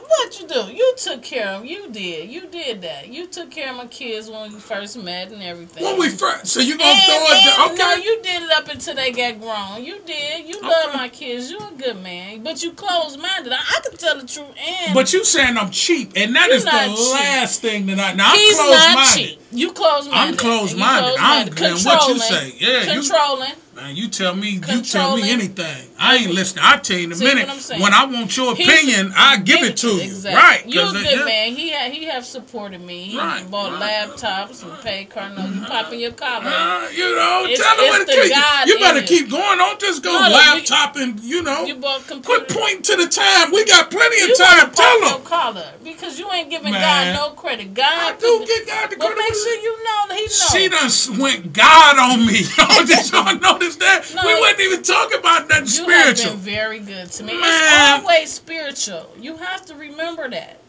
What you do? You took care of them. You did. You did that. You took care of my kids when we first met and everything. When we first, so you gonna throw it there? Okay. No, you did it up until they got grown. You did. You love my kids. You a good man, but you closed-minded. I can tell the truth. But you saying I'm cheap, and that is the last thing that I. Now I'm He's closed-minded. not cheap. You closed-minded. I'm closed-minded. I'm doing what you say. Yeah, controlling. Man, you tell me anything. I ain't listening. I'll tell you in a minute. When I want your opinion, I give it to you. Exactly. Right. You're a good man. He have supported me. He bought laptops and paid car notes. You popping your collar. Tell him what it is. You better keep going. Don't just go laptop and, You bought computer. Quit pointing to the time. We got plenty of time. Tell him. Your collar because you ain't giving God no credit. God, I do give God the credit. But make sure you know that He knows. She done went God on me. Did y'all notice that? No, we wasn't even talking about nothing spiritual. You have been very good to me. Man. It's always spiritual. You have to remember that.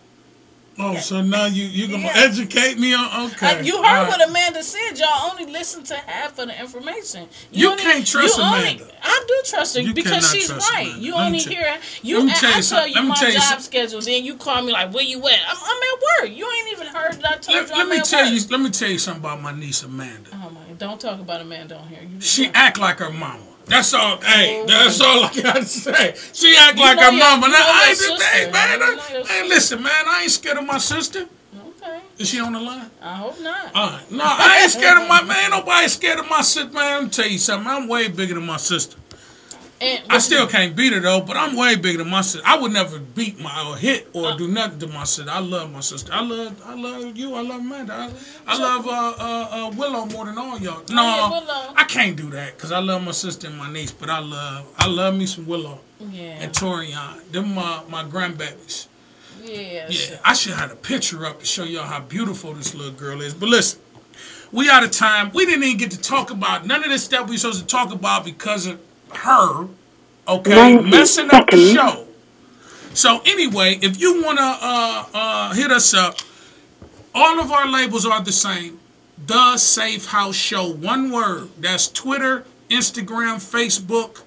Oh, so now you gonna educate me on? Okay. You heard what Amanda said. Y'all only listen to half of the information. You can't trust Amanda. I do trust her because she's right. Amanda. You only hear. I tell you my job schedule. Then you call me like, where you at? I'm at work. You ain't even heard that I told you I'm at work. Let me tell you something about my niece Amanda. Oh my! Don't talk about Amanda on here. She act like her mama. That's all. Hey, that's all I gotta say. She act like her mama. Hey, listen, man. I ain't scared of my sister. Okay. Is she on the line? I hope not. All right. No, I ain't scared of my man. Nobody scared of my sister, man. Let me tell you something. I'm way bigger than my sister. I still can't beat her though, but I'm way bigger than my sister. I would never beat or hit or do nothing to my sister. I love my sister. I love you. I love Amanda. I love Willow more than all y'all. No, I can't do that because I love my sister and my niece, but I love me some Willow and Torian. Them my grandbabies. Yeah. I should have a picture up to show y'all how beautiful this little girl is. But listen, we out of time. We didn't even get to talk about none of this stuff we supposed to talk about because of her, okay, messing up the show. So anyway, if you want to hit us up, all of our labels are the same. The Safe House Show, one word. That's Twitter, Instagram, Facebook,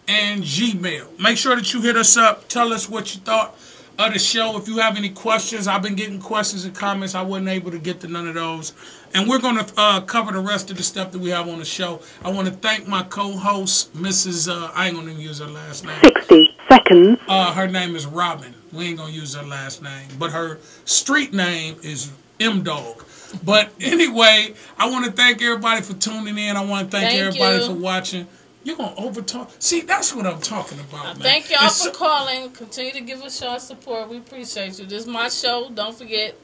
and Gmail. Make sure that you hit us up. Tell us what you thought of the show. If you have any questions, I've been getting questions and comments. I wasn't able to get to none of those. And we're going to cover the rest of the stuff that we have on the show. I want to thank my co-host, Mrs. I ain't going to use her last name. 60 seconds. Her name is Robin. We ain't going to use her last name. But her street name is M-Dog. But anyway, I want to thank everybody for tuning in. I want to thank everybody for watching. You're going to overtalk. See, that's what I'm talking about, man. Thank y'all for calling. Continue to give us your support. We appreciate you. This is my show. Don't forget.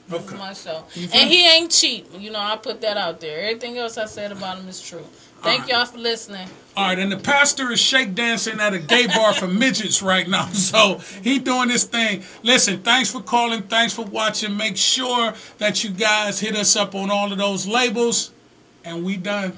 This is my show. And he ain't cheap. You know, I put that out there. Everything else I said about him is true. Thank y'all for listening. All right, and the pastor is shake dancing at a gay bar for midgets right now. So he doing this thing. Listen, thanks for calling. Thanks for watching. Make sure that you guys hit us up on all of those labels. And we done.